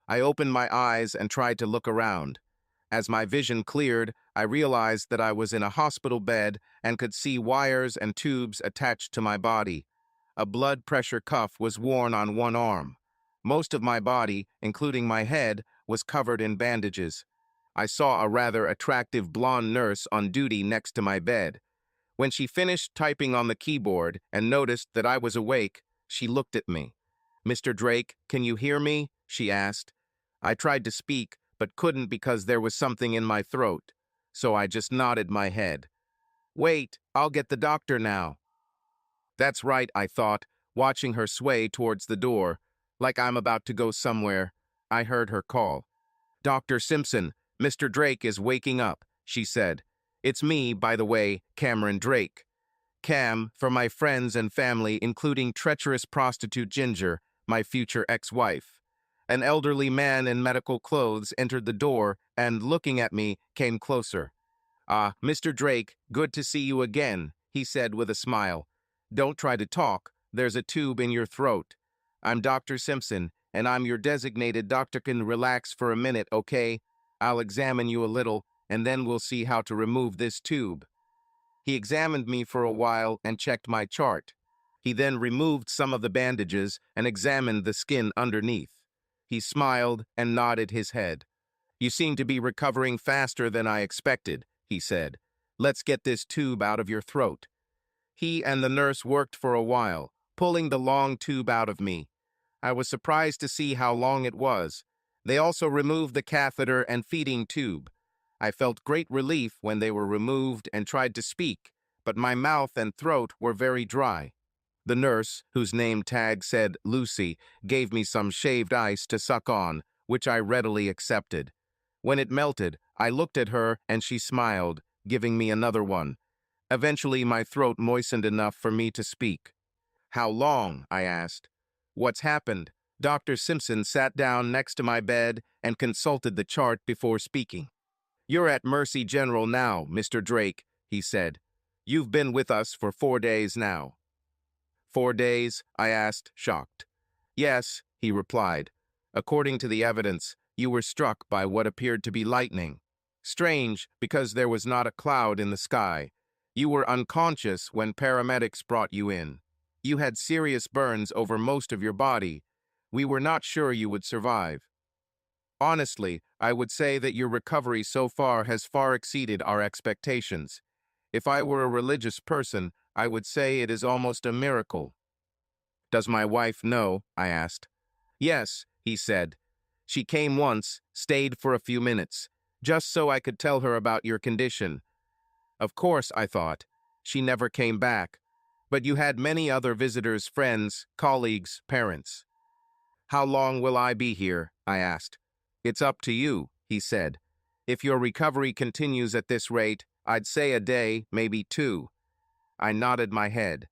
I opened my eyes and tried to look around. As my vision cleared, I realized that I was in a hospital bed and could see wires and tubes attached to my body. A blood pressure cuff was worn on one arm. Most of my body, including my head, was covered in bandages. I saw a rather attractive blonde nurse on duty next to my bed. When she finished typing on the keyboard and noticed that I was awake, she looked at me. "Mr. Drake, can you hear me?" she asked. I tried to speak, but couldn't because there was something in my throat, so I just nodded my head. "Wait, I'll get the doctor now." That's right, I thought, watching her sway towards the door, like I'm about to go somewhere. I heard her call. "Dr. Simpson, Mr. Drake is waking up," she said. "It's me, by the way, Cameron Drake. Cam, for my friends and family, including treacherous prostitute Ginger, my future ex-wife." An elderly man in medical clothes entered the door and, looking at me, came closer. "Ah, Mr. Drake, good to see you again," he said with a smile. "Don't try to talk. There's a tube in your throat. I'm Dr. Simpson, and I'm your designated doctor. Can relax for a minute, okay? I'll examine you a little, and then we'll see how to remove this tube." He examined me for a while and checked my chart. He then removed some of the bandages and examined the skin underneath. He smiled and nodded his head. "You seem to be recovering faster than I expected," he said. "Let's get this tube out of your throat." He and the nurse worked for a while, pulling the long tube out of me. I was surprised to see how long it was. They also removed the catheter and feeding tube. I felt great relief when they were removed and tried to speak, but my mouth and throat were very dry. The nurse, whose name tag said Lucy, gave me some shaved ice to suck on, which I readily accepted. When it melted, I looked at her and she smiled, giving me another one. Eventually, my throat moistened enough for me to speak. "How long?" I asked. "What's happened?" Dr. Simpson sat down next to my bed and consulted the chart before speaking. "You're at Mercy General now, Mr. Drake," he said. "You've been with us for 4 days now." "4 days?" I asked, shocked. "Yes," he replied. "According to the evidence, you were struck by what appeared to be lightning. Strange, because there was not a cloud in the sky. You were unconscious when paramedics brought you in. You had serious burns over most of your body. We were not sure you would survive. Honestly, I would say that your recovery so far has far exceeded our expectations. If I were a religious person, I would say it is almost a miracle." "Does my wife know?" I asked. "Yes," he said. "She came once, stayed for a few minutes, just so I could tell her about your condition." Of course, I thought. She never came back. "But you had many other visitors, friends, colleagues, parents." "How long will I be here?" I asked. "It's up to you," he said. "If your recovery continues at this rate, I'd say a day, maybe 2. I nodded my head.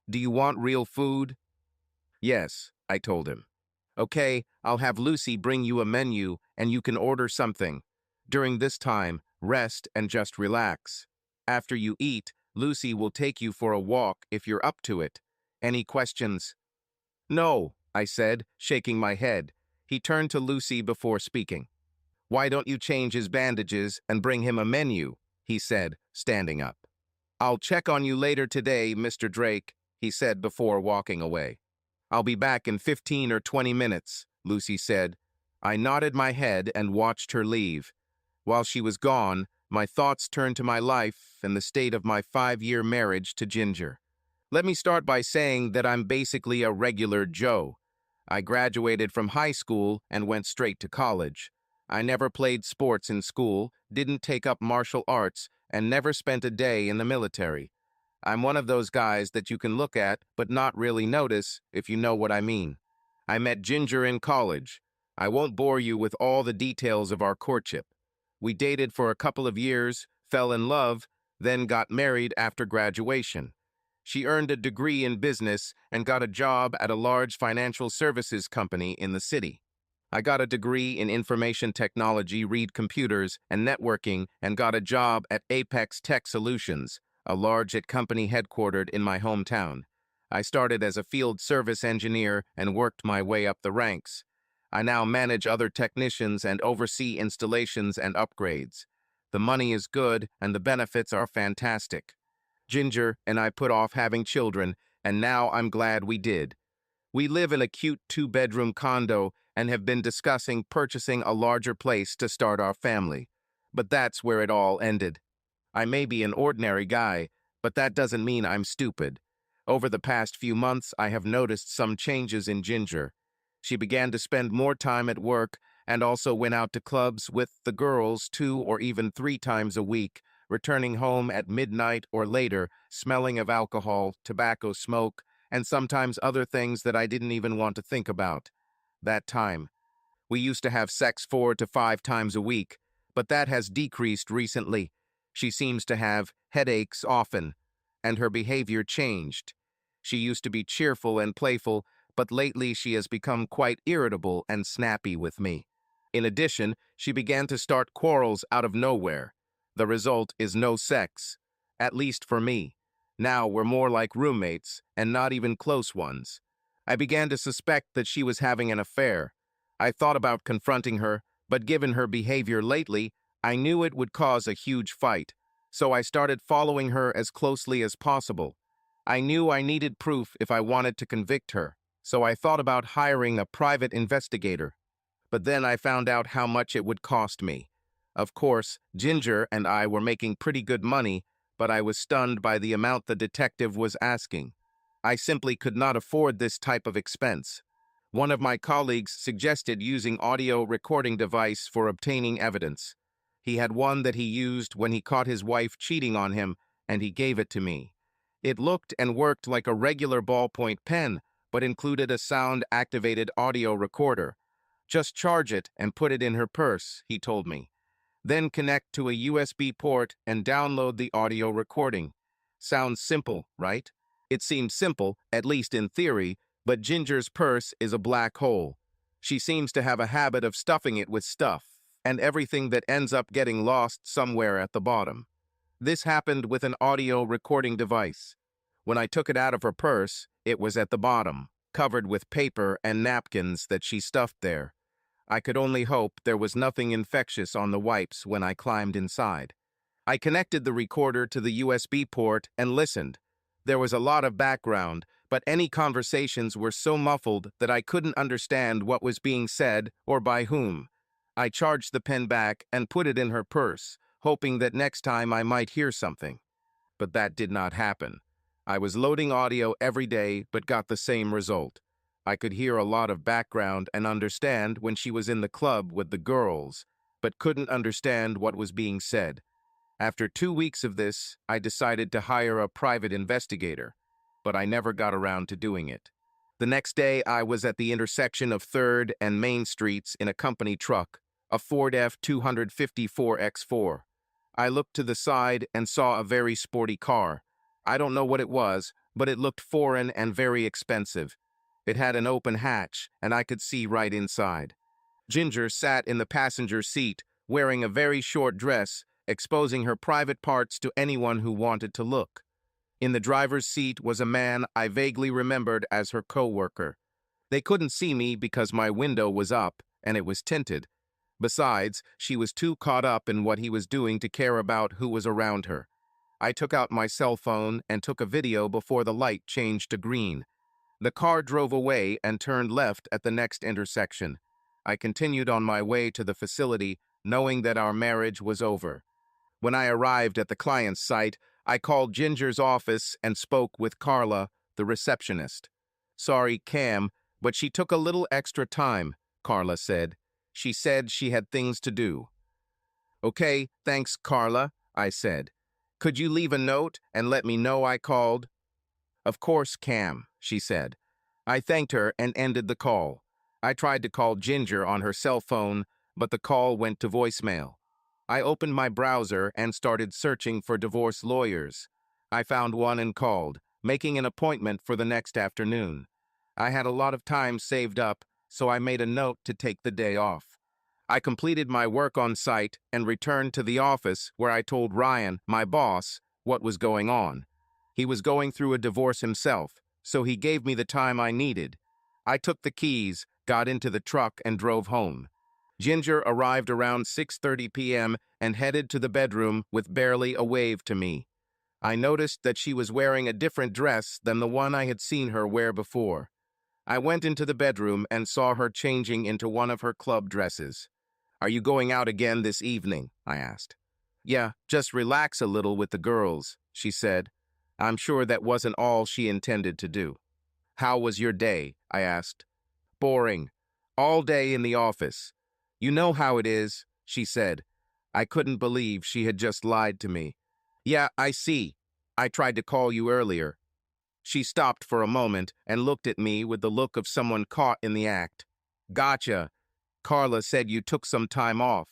"Do you want real food?" "Yes," I told him. "Okay, I'll have Lucy bring you a menu and you can order something. During this time, rest and just relax. After you eat, Lucy will take you for a walk if you're up to it. Any questions?" "No," I said, shaking my head. He turned to Lucy before speaking. "Why don't you change his bandages and bring him a menu?" he said, standing up. "I'll check on you later today, Mr. Drake," he said before walking away. "I'll be back in 15 or 20 minutes, Lucy said. I nodded my head and watched her leave. While she was gone, my thoughts turned to my life and the state of my 5-year marriage to Ginger. Let me start by saying that I'm basically a regular Joe. I graduated from high school and went straight to college. I never played sports in school, didn't take up martial arts, and never spent a day in the military. I'm one of those guys that you can look at but not really notice, if you know what I mean. I met Ginger in college. I won't bore you with all the details of our courtship. We dated for a couple of years, fell in love, then got married after graduation. She earned a degree in business and got a job at a large financial services company in the city. I got a degree in information technology, read computers, and networking, and got a job at Apex Tech Solutions, a large company headquartered in my hometown. I started as a field service engineer and worked my way up the ranks. I now manage other technicians and oversee installations and upgrades. The money is good and the benefits are fantastic. Ginger and I put off having children, and now I'm glad we did. We live in a cute two-bedroom condo and have been discussing purchasing a larger place to start our family. But that's where it all ended. I may be an ordinary guy, but that doesn't mean I'm stupid. Over the past few months, I have noticed some changes in Ginger. She began to spend more time at work and also went out to clubs with the girls 2 or even 3 times a week, returning home at midnight or later, smelling of alcohol, tobacco smoke, and sometimes other things that I didn't even want to think about. That time. We used to have sex 4 to 5 times a week, but that has decreased recently. She seems to have headaches often, and her behavior changed. She used to be cheerful and playful, but lately she has become quite irritable and snappy with me. In addition, she began to start quarrels out of nowhere. The result is no sex, at least for me. Now we're more like roommates, and not even close ones. I began to suspect that she was having an affair. I thought about confronting her, but given her behavior lately, I knew it would cause a huge fight, so I started following her as closely as possible. I knew I needed proof if I wanted to convict her, so I thought about hiring a private investigator. But then I found out how much it would cost me. Of course, Ginger and I were making pretty good money, but I was stunned by the amount the detective was asking. I simply could not afford this type of expense. One of my colleagues suggested using audio recording device for obtaining evidence. He had one that he used when he caught his wife cheating on him, and he gave it to me. It looked and worked like a regular ballpoint pen, but included a sound-activated audio recorder. Just charge it and put it in her purse, he told me. Then connect to a USB port and download the audio recording. Sounds simple, right? It seemed simple, at least in theory, but Ginger's purse is a black hole. She seems to have a habit of stuffing it with stuff, and everything that ends up getting lost somewhere at the bottom. This happened with an audio recording device. When I took it out of her purse, it was at the bottom, covered with paper and napkins that she stuffed there. I could only hope there was nothing infectious on the wipes when I climbed inside. I connected the recorder to the USB port and listened. There was a lot of background, but any conversations were so muffled that I couldn't understand what was being said or by whom. I charged the pen back and put it in her purse, hoping that next time I might hear something. But that did not happen. I was loading audio every day but got the same result. I could hear a lot of background and understand when she was in the club with the girls, but couldn't understand what was being said. After 2 weeks of this, I decided to hire a private investigator, but I never got around to doing it. The next day, I was at the intersection of 3rd and Main Streets in a company truck, a Ford F-254X4. I looked to the side and saw a very sporty car. I don't know what it was, but it looked foreign and very expensive. It had an open hatch, and I could see right inside. Ginger sat in the passenger seat, wearing a very short dress, exposing her private parts to anyone who wanted to look. In the driver's seat was a man I vaguely remembered as her co-worker. They couldn't see me because my window was up, and it was tinted. Besides, she was too caught up in what he was doing to care about who was around her. I took out my cell phone and took a video before the light changed to green. The car drove away and turned left at the next intersection. I continued on my way to the facility, knowing that our marriage was over. When I arrived at the client's site, I called Ginger's office and spoke with Carla, the receptionist. "Sorry, Cam, but she took a little extra time," Carla said. "She said she had things to do." "Okay, thanks, Carla," I said. "Could you leave a note and let me know I called?" "Of course, Cam," she said. I thanked her and ended the call. I tried to call Ginger on her cell phone, but the call went to voicemail. I opened my browser and started searching for divorce lawyers. I found one and called, making an appointment for the next afternoon. I had a lot of time saved up, so I made a note to take the day off. I completed my work on site and returned to the office where I told Ryan, my boss, what was going on. He was going through a divorce himself, so he gave me the time I needed. I took the keys, got into the truck, and drove home. Ginger arrived around 6:30 p.m. and headed to the bedroom with barely a wave to me. I noticed that she was wearing a different dress than the one I had seen her wear before. I went into the bedroom and saw her changing into one of her club dresses. "Are you going out again this evening?" I asked. "Yeah, just relax a little with the girls," she said. I'm sure that wasn't all she intended to do. "How was your day?" I asked. "Boring. All day in the office. You know how it is," she said. I couldn't believe she had just lied to me. "Yeah, I see. I tried to call you earlier." She stopped for a moment and looked at me with the look of someone caught in the act. "Gotcha. Carla said you took some time off.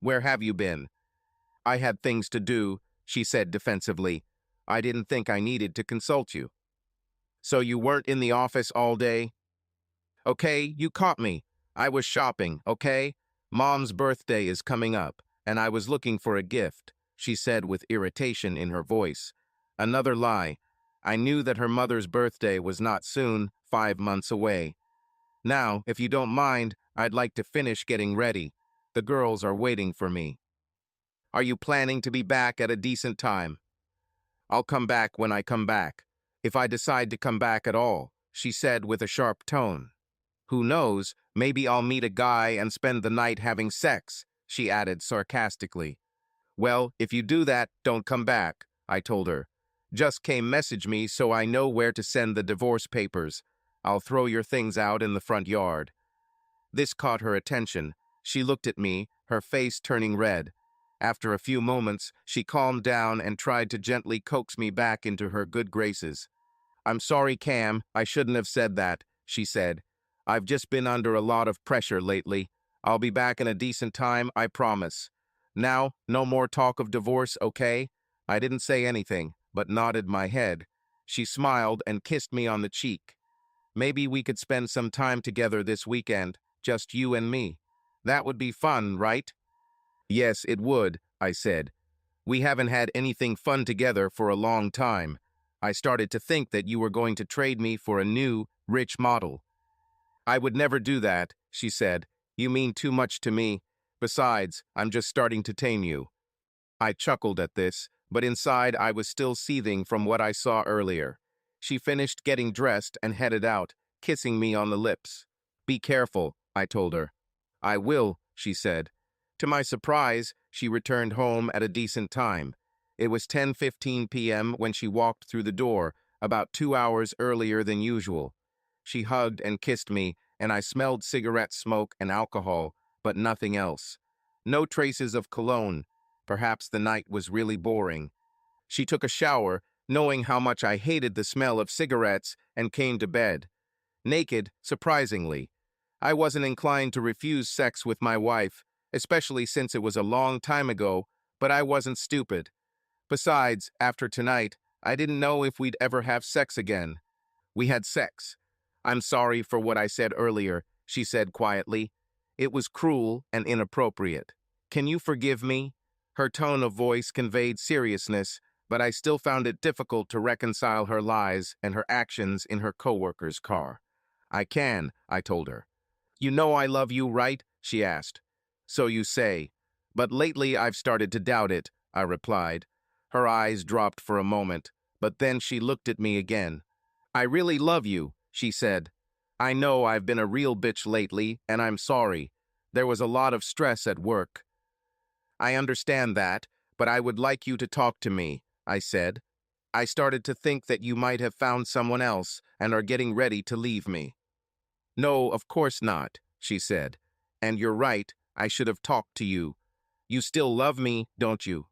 Where have you been?" "I had things to do," she said defensively. "I didn't think I needed to consult you." "So you weren't in the office all day?" "Okay, you caught me. I was shopping, okay? Mom's birthday is coming up, and I was looking for a gift," she said with irritation in her voice. Another lie. I knew that her mother's birthday was not soon, 5 months away. "Now, if you don't mind, I'd like to finish getting ready. The girls are waiting for me." "Are you planning to be back at a decent time?" "I'll come back when I come back. If I decide to come back at all," she said with a sharp tone. "Who knows, maybe I'll meet a guy and spend the night having sex," she added sarcastically. "Well, if you do that, don't come back," I told her. "Just came message me so I know where to send the divorce papers. I'll throw your things out in the front yard." This caught her attention. She looked at me, her face turning red. After a few moments, she calmed down and tried to gently coax me back into her good graces. "I'm sorry, Cam, I shouldn't have said that," she said. "I've just been under a lot of pressure lately. I'll be back in a decent time, I promise. Now, no more talk of divorce, okay?" I didn't say anything, but nodded my head. She smiled and kissed me on the cheek. "Maybe we could spend some time together this weekend, just you and me. That would be fun, right?" "Yes, it would," I said. "We haven't had anything fun together for a long time. I started to think that you were going to trade me for a new, rich model." "I would never do that," she said. "You mean too much to me. Besides, I'm just starting to tame you." I chuckled at this, but inside I was still seething from what I saw earlier. She finished getting dressed and headed out, kissing me on the lips. "Be careful," I told her. "I will," she said. To my surprise, she returned home at a decent time. It was 10:15 p.m. when she walked through the door, about 2 hours earlier than usual. She hugged and kissed me, and I smelled cigarette smoke and alcohol, but nothing else. No traces of cologne. Perhaps the night was really boring. She took a shower, knowing how much I hated the smell of cigarettes, and came to bed. Naked, surprisingly. I wasn't inclined to refuse sex with my wife, especially since it was a long time ago, but I wasn't stupid. Besides, after tonight, I didn't know if we'd ever have sex again. We had sex. "I'm sorry for what I said earlier," she said quietly. "It was cruel and inappropriate. Can you forgive me?" Her tone of voice conveyed seriousness, but I still found it difficult to reconcile her lies and her actions in her coworker's car. "I can," I told her. "You know I love you, right?" she asked. "So you say. But lately I've started to doubt it," I replied. Her eyes dropped for a moment, but then she looked at me again. "I really love you," she said. "I know I've been a real bitch lately, and I'm sorry. There was a lot of stress at work." "I understand that, but I would like you to talk to me," I said. "I started to think that you might have found someone else and are getting ready to leave me." "No, of course not," she said. "And you're right, I should have talked to you. You still love me, don't you?"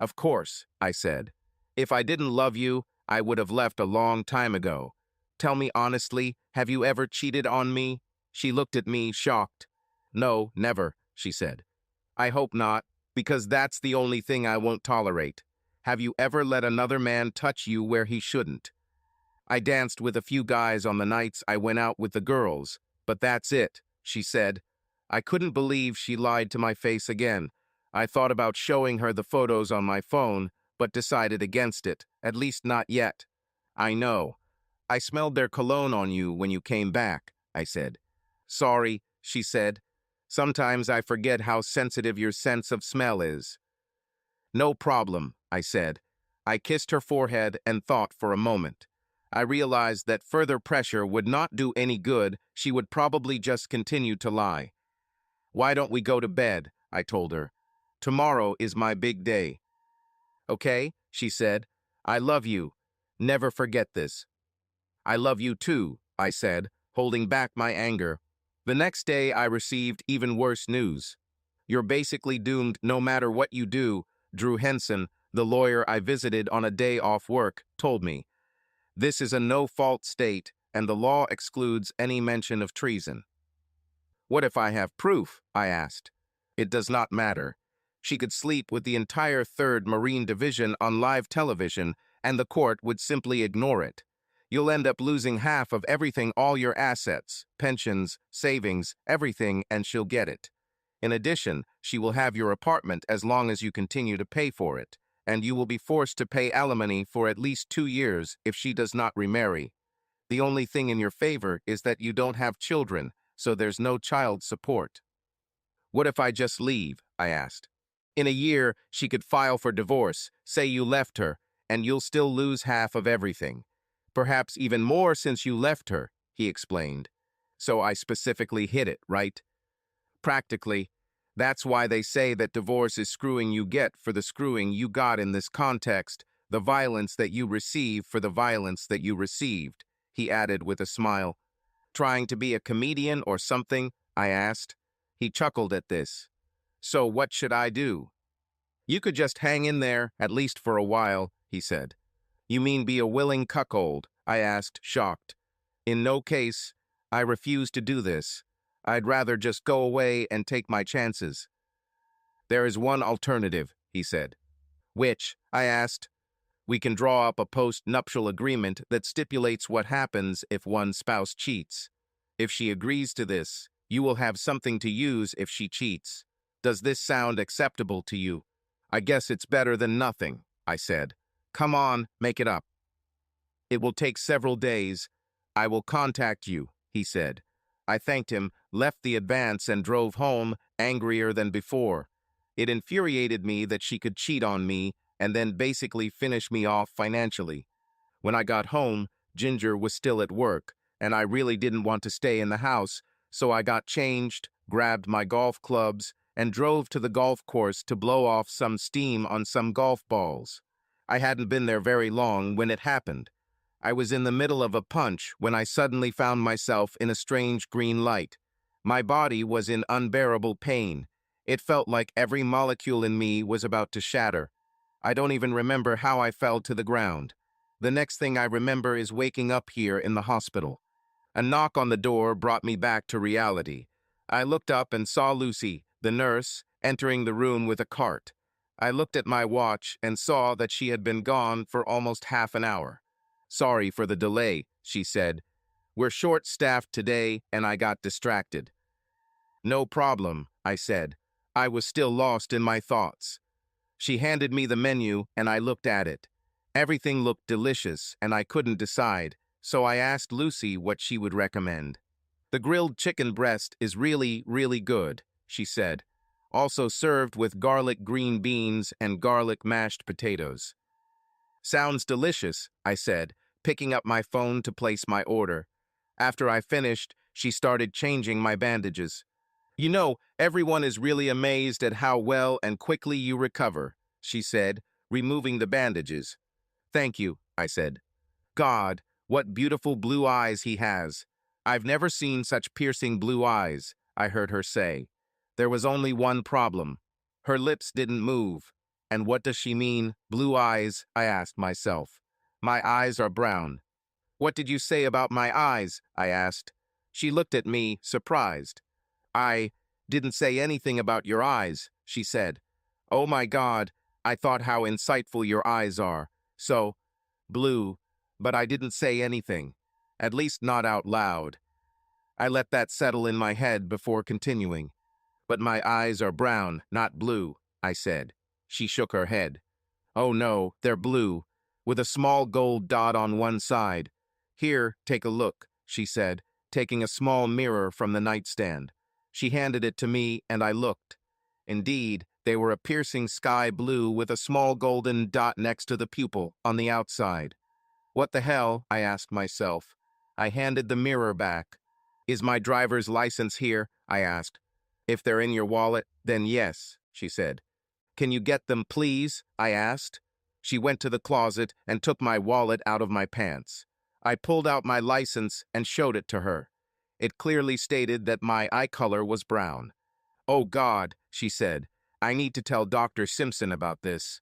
"Of course," I said. "If I didn't love you, I would have left a long time ago. Tell me honestly, have you ever cheated on me?" She looked at me, shocked. "No, never," she said. "I hope not, because that's the only thing I won't tolerate. Have you ever let another man touch you where he shouldn't?" "I danced with a few guys on the nights I went out with the girls, but that's it," she said. I couldn't believe she lied to my face again. I thought about showing her the photos on my phone, but decided against it, at least not yet. "I know. I smelled their cologne on you when you came back," I said. Sorry, she said. Sometimes I forget how sensitive your sense of smell is. No problem, I said. I kissed her forehead and thought for a moment. I realized that further pressure would not do any good. She would probably just continue to lie. Why don't we go to bed? I told her. Tomorrow is my big day. Okay, she said. I love you. Never forget this. I love you too, I said, holding back my anger. The next day I received even worse news. You're basically doomed no matter what you do, Drew Henson, the lawyer I visited on a day off work, told me. This is a no-fault state, and the law excludes any mention of treason. What if I have proof? I asked. It does not matter. She could sleep with the entire 3rd Marine Division on live television, and the court would simply ignore it. You'll end up losing half of everything, all your assets, pensions, savings, everything, and she'll get it. In addition, she will have your apartment as long as you continue to pay for it, and you will be forced to pay alimony for at least 2 years if she does not remarry. The only thing in your favor is that you don't have children, so there's no child support. What if I just leave? I asked. In a year, she could file for divorce, say you left her, and you'll still lose half of everything. Perhaps even more since you left her, he explained. So I specifically hit it, right? Practically. That's why they say that divorce is screwing you get for the screwing you got in this context, the violence that you receive for the violence that you received, he added with a smile. Trying to be a comedian or something? I asked. He chuckled at this. So what should I do? You could just hang in there, at least for a while, he said. You mean be a willing cuckold? I asked, shocked. In no case. I refuse to do this. I'd rather just go away and take my chances. There is one alternative, he said. Which? I asked. We can draw up a post-nuptial agreement that stipulates what happens if one spouse cheats. If she agrees to this, you will have something to use if she cheats. Does this sound acceptable to you? I guess it's better than nothing, I said. Come on, make it up. It will take several days. I will contact you, he said. I thanked him, left the advance, and drove home, angrier than before. It infuriated me that she could cheat on me and then basically finish me off financially. When I got home, Ginger was still at work, and I really didn't want to stay in the house, so I got changed, grabbed my golf clubs, and drove to the golf course to blow off some steam on some golf balls. I hadn't been there very long when it happened. I was in the middle of a punch when I suddenly found myself in a strange green light. My body was in unbearable pain. It felt like every molecule in me was about to shatter. I don't even remember how I fell to the ground. The next thing I remember is waking up here in the hospital. A knock on the door brought me back to reality. I looked up and saw Lucy, the nurse, entering the room with a cart. I looked at my watch and saw that she had been gone for almost half an hour. Sorry for the delay, she said. We're short-staffed today, and I got distracted. No problem, I said. I was still lost in my thoughts. She handed me the menu, and I looked at it. Everything looked delicious, and I couldn't decide, so I asked Lucy what she would recommend. The grilled chicken breast is really, really good, she said. Also served with garlic green beans and garlic mashed potatoes. Sounds delicious, I said, picking up my phone to place my order. After I finished, she started changing my bandages. You know, everyone is really amazed at how well and quickly you recover, she said, removing the bandages. Thank you, I said. God, what beautiful blue eyes he has. I've never seen such piercing blue eyes, I heard her say. There was only one problem. Her lips didn't move. And what does she mean, blue eyes? I asked myself. My eyes are brown. What did you say about my eyes? I asked. She looked at me, surprised. I didn't say anything about your eyes, she said. Oh my God, I thought how insightful your eyes are. So, blue, but I didn't say anything. At least not out loud. I let that settle in my head before continuing. But my eyes are brown, not blue, I said. She shook her head. Oh no, they're blue, with a small gold dot on one side. Here, take a look, she said, taking a small mirror from the nightstand. She handed it to me, and I looked. Indeed, they were a piercing sky blue with a small golden dot next to the pupil on the outside. What the hell? I asked myself. I handed the mirror back. Is my driver's license here? I asked. If they're in your wallet, then yes, she said. Can you get them, please? I asked. She went to the closet and took my wallet out of my pants. I pulled out my license and showed it to her. It clearly stated that my eye color was brown. Oh God, she said. I need to tell Dr. Simpson about this.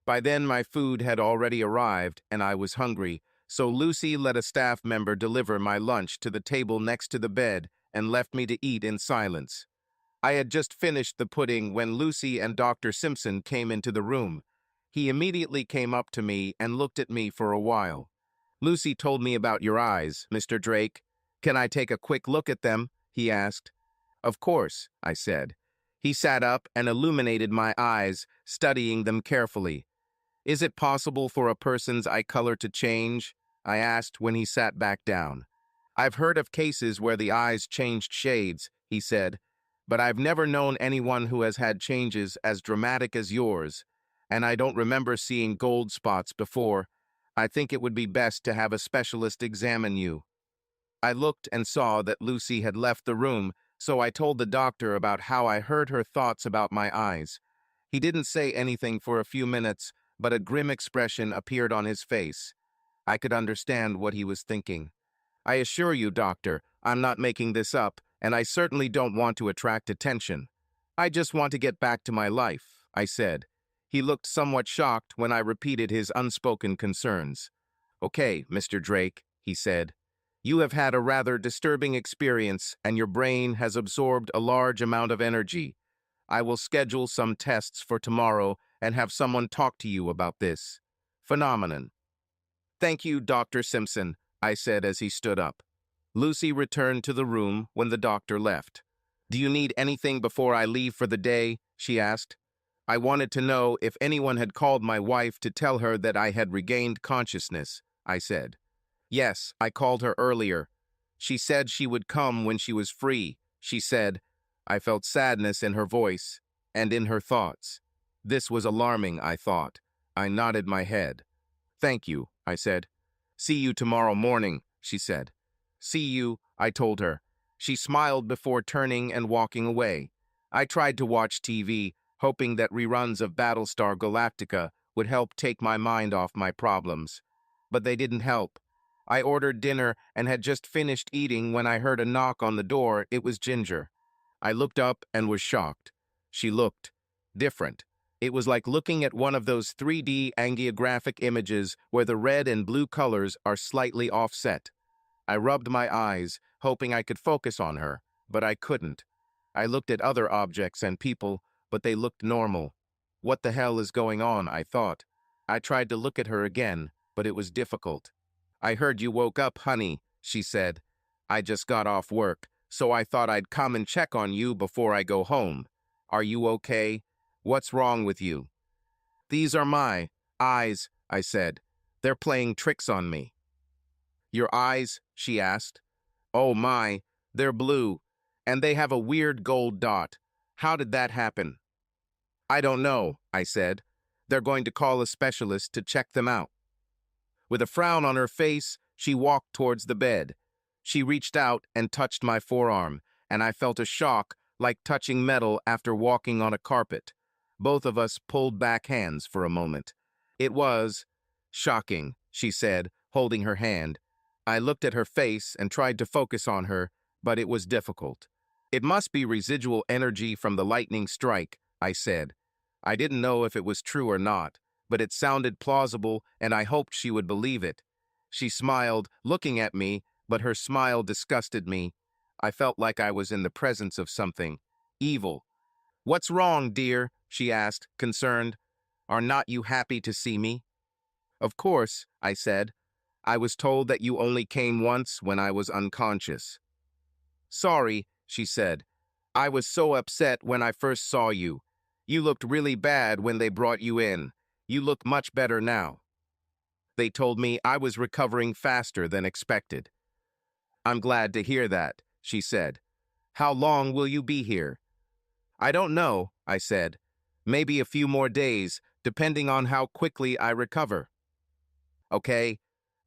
By then, my food had already arrived, and I was hungry, so Lucy let a staff member deliver my lunch to the table next to the bed and left me to eat in silence. I had just finished the pudding when Lucy and Dr. Simpson came into the room. He immediately came up to me and looked at me for a while. Lucy told me about your eyes, Mr. Drake. Can I take a quick look at them? He asked. Of course, I said. He sat up and illuminated my eyes, studying them carefully. Is it possible for a person's eye color to change? I asked when he sat back down. I've heard of cases where the eyes changed shades, he said, but I've never known anyone who has had changes as dramatic as yours, and I don't remember seeing gold spots before. I think it would be best to have a specialist examine you. I looked and saw that Lucy had left the room, so I told the doctor about how I heard her thoughts about my eyes. He didn't say anything for a few minutes, but a grim expression appeared on his face. I could understand what he was thinking. I assure you, doctor, I'm not making this up, and I certainly don't want to attract attention. I just want to get back to my life, I said. He looked somewhat shocked when I repeated his unspoken concerns. Okay, Mr. Drake, he said. You have had a rather disturbing experience, and your brain has absorbed a large amount of energy. I will schedule some tests for tomorrow and have someone talk to you about this phenomenon. Thank you, Dr. Simpson, I said as he stood up. Lucy returned to the room when the doctor left. Do you need anything before I leave for the day? She asked. I wanted to know if anyone had called my wife to tell her that I had regained consciousness, I said. Yes, I called her earlier. She said she would come when she was free, she said. I felt sadness in her voice and in her thoughts. This was alarming, I thought. I nodded my head. Thank you, I said. See you tomorrow morning, she said. See you, I told her. She smiled before turning and walking away. I tried to watch TV, hoping that reruns of Battlestar Galactica would help take my mind off my problems. But they didn't help. I ordered dinner and had just finished eating when I heard a knock on the door. It was Ginger. I looked up and was shocked. She looked different. It was like looking at one of those 3D angiographic images where the red and blue colors are slightly offset. I rubbed my eyes, hoping I could focus on her, but I couldn't. I looked at other objects and people, but they looked normal. What the hell is going on, I thought. I tried to look at her again, but it was difficult. I heard you woke up, honey, she said. I just got off work, so I thought I'd come and check on you before I go home. Are you okay? What's wrong with you? These are my eyes, I said. They're playing tricks on me. Your eyes? She asked. Oh my, they're blue, and they have a weird gold dot. How did that happen? I don't know, I said. They're going to call a specialist to check them out. With a frown on her face, she walked towards the bed. She reached out and touched my forearm, and I felt a shock like touching metal after walking on a carpet. Both of us pulled back hands for a moment. It was shocking, she said, holding her hand. I looked at her face and tried to focus on her, but it was difficult. It must be residual energy from the lightning strike, I said. I didn't know if it was true or not, but it sounded plausible, and I hoped she would believe it. She smiled, looking at me, but her smile disgusted me. I felt like I was in the presence of something evil. What's wrong, dear? She asked, concerned. Are not you happy to see me? Of course, I said. I was told that you only came once when I was unconscious. Sorry, she said. I was so upset when I first saw you. You looked really bad when they brought you in. You look much better now. They told me I was recovering faster than expected. I'm glad to hear that, she said. How long will you be here? I don't know, I said. Maybe a few more days, depending on how quickly I recover. Okay,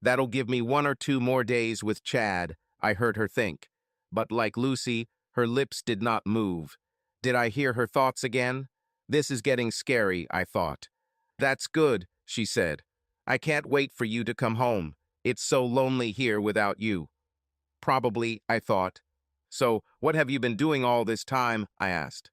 that'll give me 1 or 2 more days with Chad, I heard her think. But like Lucy, her lips did not move. Did I hear her thoughts again? This is getting scary, I thought. That's good, she said. I can't wait for you to come home. It's so lonely here without you. Probably, I thought. So, what have you been doing all this time? I asked.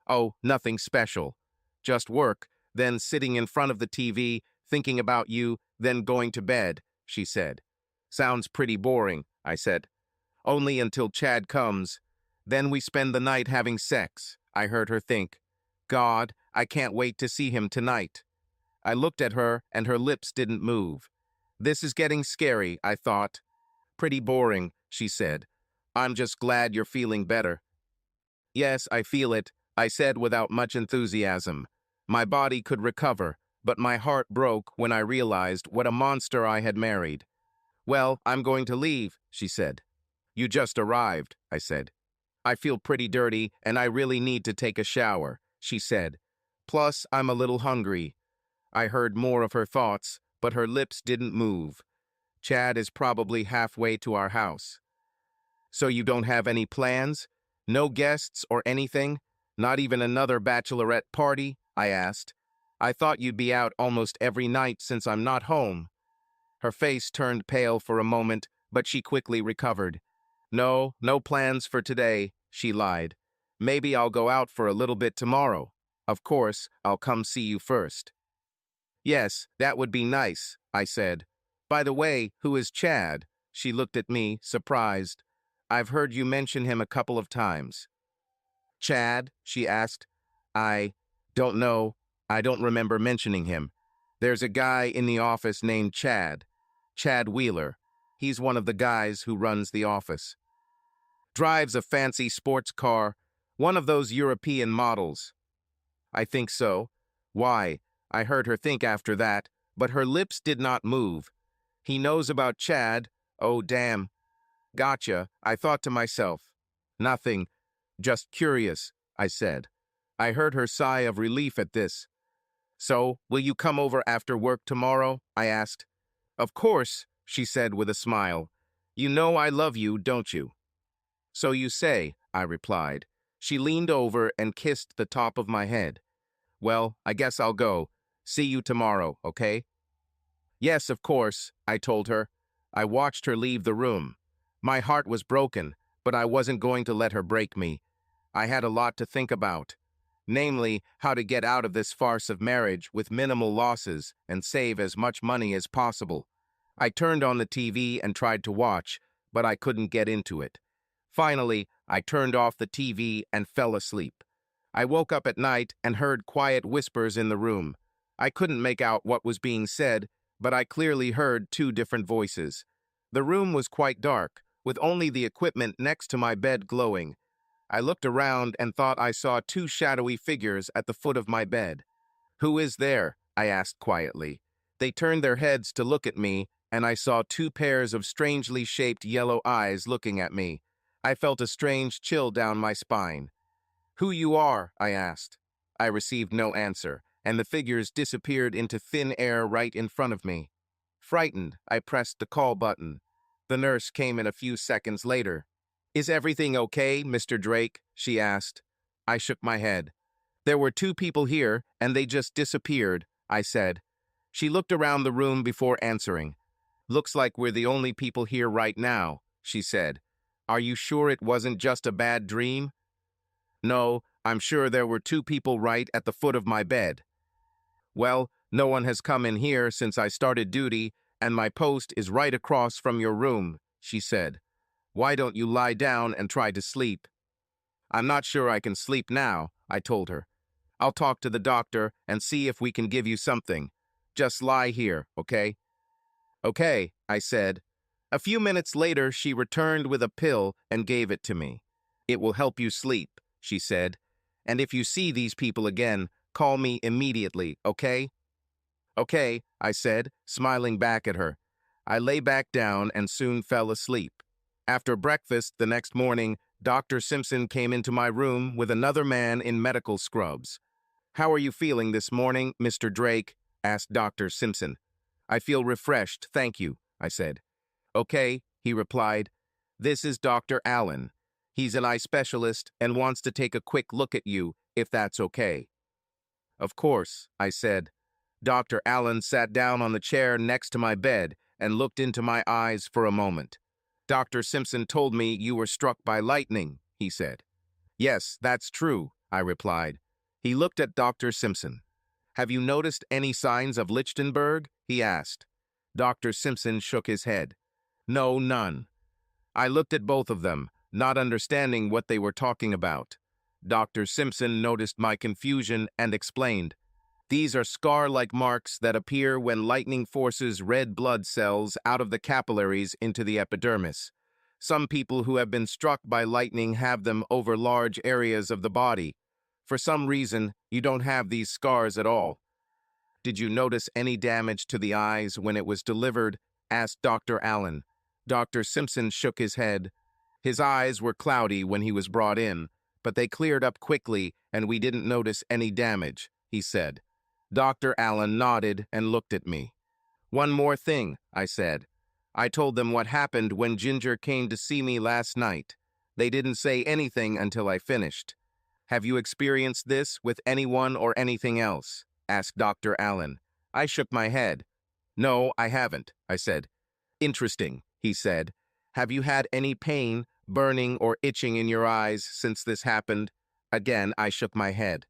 Oh, nothing special. Just work, then sitting in front of the TV, thinking about you, then going to bed, she said. Sounds pretty boring, I said. Only until Chad comes. Then we spend the night having sex, I heard her think. God, I can't wait to see him tonight. I looked at her, and her lips didn't move. This is getting scary, I thought. Pretty boring, she said. I'm just glad you're feeling better. Yes, I feel it, I said without much enthusiasm. My body could recover, but my heart broke when I realized what a monster I had married. Well, I'm going to leave, she said. You just arrived, I said. I feel pretty dirty, and I really need to take a shower, she said. Plus, I'm a little hungry. I heard more of her thoughts, but her lips didn't move. Chad is probably halfway to our house. So you don't have any plans? No guests or anything? Not even another bachelorette party? I asked. I thought you'd be out almost every night since I'm not home. Her face turned pale for a moment, but she quickly recovered. No plans for today, she lied. Maybe I'll go out for a little bit tomorrow. Of course, I'll come see you first. Yes, that would be nice, I said. By the way, who is Chad? She looked at me, surprised. I've heard you mention him a couple of times. Chad? She asked. I don't know. I don't remember mentioning him. There's a guy in the office named Chad. Chad Wheeler. He's one of the guys who runs the office. Drives a fancy sports car, one of those European models. I think so. Why? I heard her think after that, but her lips did not move. He knows about Chad. Oh, damn. Gotcha, I thought to myself. Nothing. Just curious, I said. I heard her sigh of relief at this. So, will you come over after work tomorrow? I asked. Of course, she said with a smile. You know I love you, don't you? So you say, I replied. She leaned over and kissed the top of my head. Well, I guess I'll go. See you tomorrow, okay? Yes, of course, I told her. I watched her leave the room. My heart was broken, but I wasn't going to let her break me. I had a lot to think about. Namely, how to get out of this farce of marriage with minimal losses and save as much money as possible. I turned on the TV and tried to watch, but I couldn't get into it. Finally, I turned off the TV and fell asleep. I woke up at night and heard quiet whispers in the room. I couldn't make out what was being said, but I clearly heard 2 different voices. The room was quite dark, with only the equipment next to my bed glowing. I looked around and thought I saw 2 shadowy figures at the foot of my bed. Who is there? I asked quietly. They turned their heads to look at me, and I saw 2 pairs of strangely shaped yellow eyes looking at me. I felt a strange chill down my spine. Who you are? I asked. I received no answer, and the figures disappeared into thin air right in front of me. Frightened, I pressed the call button. The nurse came in a few seconds later. Is everything okay, Mr. Drake? She asked. I shook my head. There were 2 people here, and they just disappeared, I said. She looked around the room before answering. Looks like we're the only people here right now, she said. Are you sure it wasn't just a bad dream? No, I'm sure there were 2 people right at the foot of my bed. Well, no one has come in here since I started duty, and my post is right across from your room, she said. Why don't you lie down and try to sleep? I'm not sure I can sleep now, I told her. I'll talk to the doctor and see if we can give you something. Just lie here, okay? Okay, I said. A few minutes later, she returned with a pill and gave it to me. It will help you sleep, she said. And if you see these people again, call me immediately, okay? Okay, I said, smiling back at her. I lay back down and soon fell asleep. After breakfast the next morning, Dr. Simpson came into my room with another man in medical scrubs. "How are you feeling this morning, Mr. Drake?" asked Dr. Simpson. "I feel refreshed, thank you," I said. "Okay," he replied. "This is Dr. Allen. He's an eye specialist and wants to take a quick look at you, if that's okay." "Of course," I said. Dr. Allen sat down on the chair next to my bed and looked into my eyes for a moment. "Dr. Simpson told me you were struck by lightning," he said. "Yes, that's true," I replied. He looked at Dr. Simpson. "Have you noticed any signs of Lichtenberg?" he asked. Dr. Simpson shook his head. "No, none." I looked at both of them, not understanding what they were talking about. Dr. Simpson noticed my confusion and explained, "These are scar-like marks that appear when lightning forces red blood cells out of the capillaries into the epidermis. Some people who have been struck by lightning have them over large areas of the body. For some reason, you don't have these scars at all." "Did you notice any damage to the eyes when it was delivered?" asked Dr. Allen. Dr. Simpson shook his head. "His eyes were cloudy when he was brought in, but they cleared up quickly and we didn't notice any damage," he said. Dr. Allen nodded and looked at me. "One more thing," I said. "I told them what happened when Ginger came to see me last night. They didn't say anything until I finished." "Have you experienced this with anyone or anything else?" asked Dr. Allen. I shook my head. "No, I haven't," I said. "Interesting," he said. "Have you had any pain, burning, or itching in your eyes since this happened?" Again, I shook my head.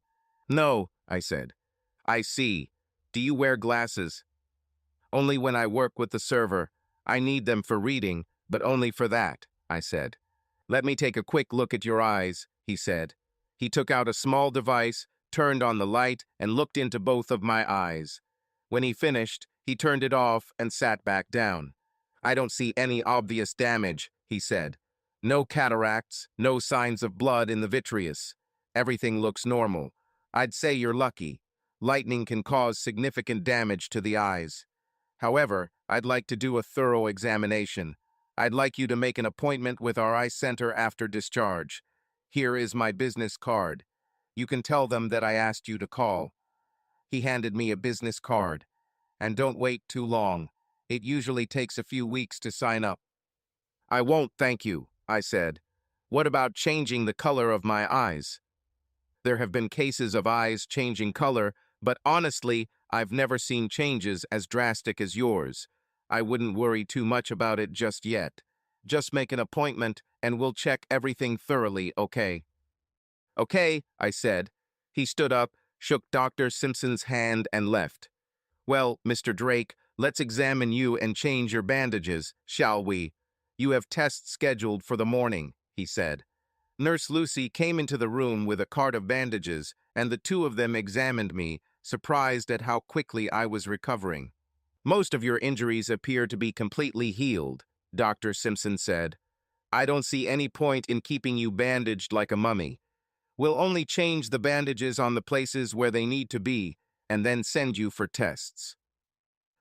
"No," I said. "I see. Do you wear glasses?" "Only when I work with the server. I need them for reading, but only for that," I said. "Let me take a quick look at your eyes," he said. He took out a small device, turned on the light, and looked into both of my eyes. When he finished, he turned it off and sat back down. "I don't see any obvious damage," he said. "No cataracts, no signs of blood in the vitreous. Everything looks normal. I'd say you're lucky. Lightning can cause significant damage to the eyes. However, I'd like to do a thorough examination. I'd like you to make an appointment with our eye center after discharge. Here is my business card. You can tell them that I asked you to call." He handed me a business card. "And don't wait too long. It usually takes a few weeks to sign up." "I won't, thank you," I said. "What about changing the color of my eyes?" "There have been cases of eyes changing color, but honestly, I've never seen changes as drastic as yours. I wouldn't worry too much about it just yet. Just make an appointment and we'll check everything thoroughly, okay?" "Okay," I said. He stood up, shook Dr. Simpson's hand, and left. "Well, Mr. Drake, let's examine you and change your bandages, shall we? You have tests scheduled for the morning," he said. Nurse Lucy came into the room with a cart of bandages, and the two of them examined me, surprised at how quickly I was recovering. "Most of your injuries appear to be completely healed," Dr. Simpson said. "I don't see any point in keeping you bandaged like a mummy. We'll only change the bandages on the places where they need to be, and then send you for tests."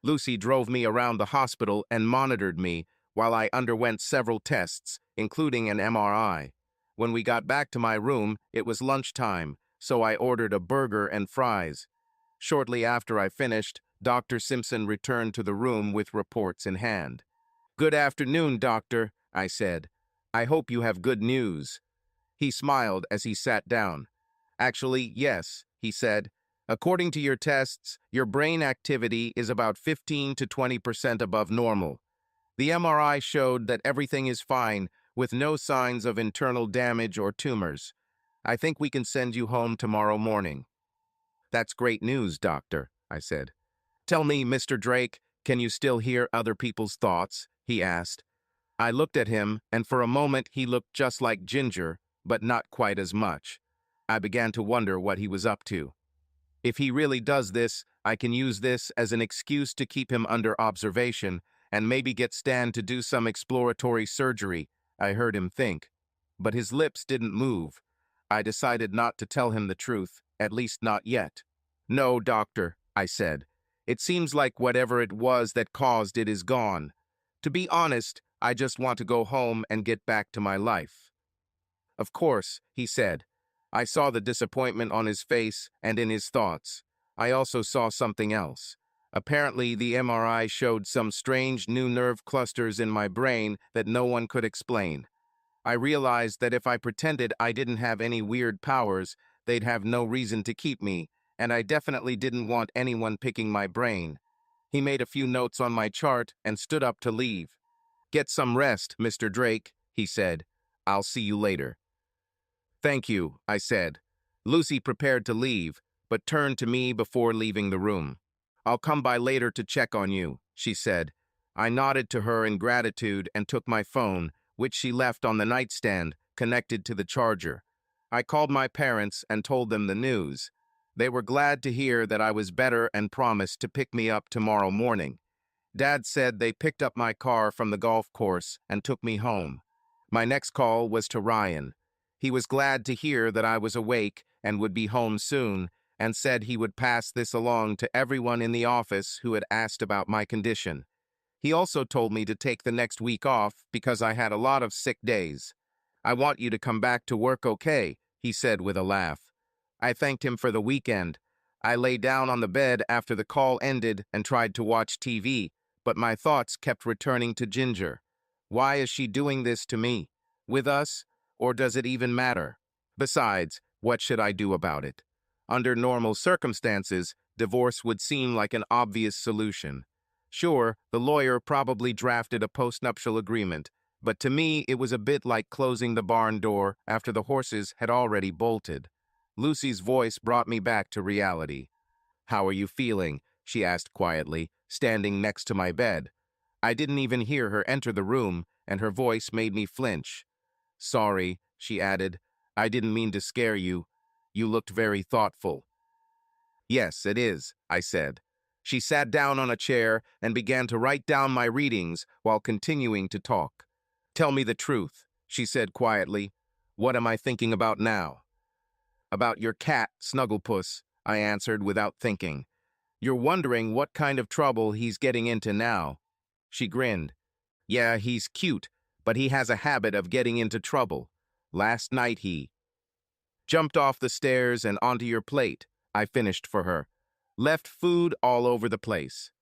Lucy drove me around the hospital and monitored me while I underwent several tests, including an MRI. When we got back to my room, it was lunchtime, so I ordered a burger and fries. Shortly after I finished, Dr. Simpson returned to the room with reports in hand. "Good afternoon, doctor," I said. "I hope you have good news." He smiled as he sat down. "Actually, yes," he said. "According to your tests, your brain activity is about 15 to 20% above normal. The MRI showed that everything is fine, with no signs of internal damage or tumors. I think we can send you home tomorrow morning." "That's great news, doctor," I said. "Tell me, Mr. Drake, can you still hear other people's thoughts?" he asked. I looked at him, and for a moment he looked just like Ginger, but not quite as much. I began to wonder what he was up to. If he really does this, I can use this as an excuse to keep him under observation and maybe get Stan to do some exploratory surgery, I heard him think. But his lips didn't move. I decided not to tell him the truth, at least not yet. "No, doctor," I said. "It seems like whatever it was that caused it is gone. To be honest, I just want to go home and get back to my life. Of course, he said. I saw the disappointment on his face and in his thoughts. I also saw something else. Apparently, the MRI showed some strange new nerve clusters in my brain that no one could explain. I realized that if I pretended I didn't have any weird powers, they'd have no reason to keep me, and I definitely didn't want anyone picking my brain. He made a few notes on my chart and stood up to leave. "Get some rest, Mr. Drake," he said. "I'll see you later." "Thank you," I said. Lucy prepared to leave, but turned to me before leaving the room. "I'll come by later to check on you," she said. I nodded to her in gratitude and took my phone, which she left on the nightstand, connected to the charger. I called my parents and told them the news. They were glad to hear that I was better and promised to pick me up tomorrow morning. Dad said they picked up my car from the golf course and took me home. My next call was to Ryan. He was glad to hear that I was awake and would be home soon, and said he would pass this along to everyone in the office who had asked about my condition. He also told me to take the next week off because I had a lot of sick days. "I want you to come back to work okay," he said with a laugh. I thanked him for the weekend. I lay down on the bed after the call ended and tried to watch TV, but my thoughts kept returning to Ginger. Why is she doing this to me? With us? Or does it even matter? Besides, what should I do about it? Under normal circumstances, divorce would seem like an obvious solution. Sure, the lawyer probably drafted a postnuptial agreement, but to me it was a bit like closing the barn door after the horses had already bolted. Lucy's voice brought me back to reality. "How are you feeling?" she asked quietly, standing next to my bed. I didn't even hear her enter the room, and her voice made me flinch. "Sorry," she added. "I didn't mean to scare you. You looked very thoughtful." "Yes, it is," I said. She sat down on a chair and began to write down my readings while continuing to talk. "Tell me the truth," she said quietly. "What am I thinking about now?" "About your cat, Snugglepuss," I answered without thinking. "You're wondering what kind of trouble he's getting into now." She grinned. "Yeah, he's cute, but he has a habit of getting into trouble. Last night he jumped off the stairs and onto your plate," I finished for her. "Left food all over the place."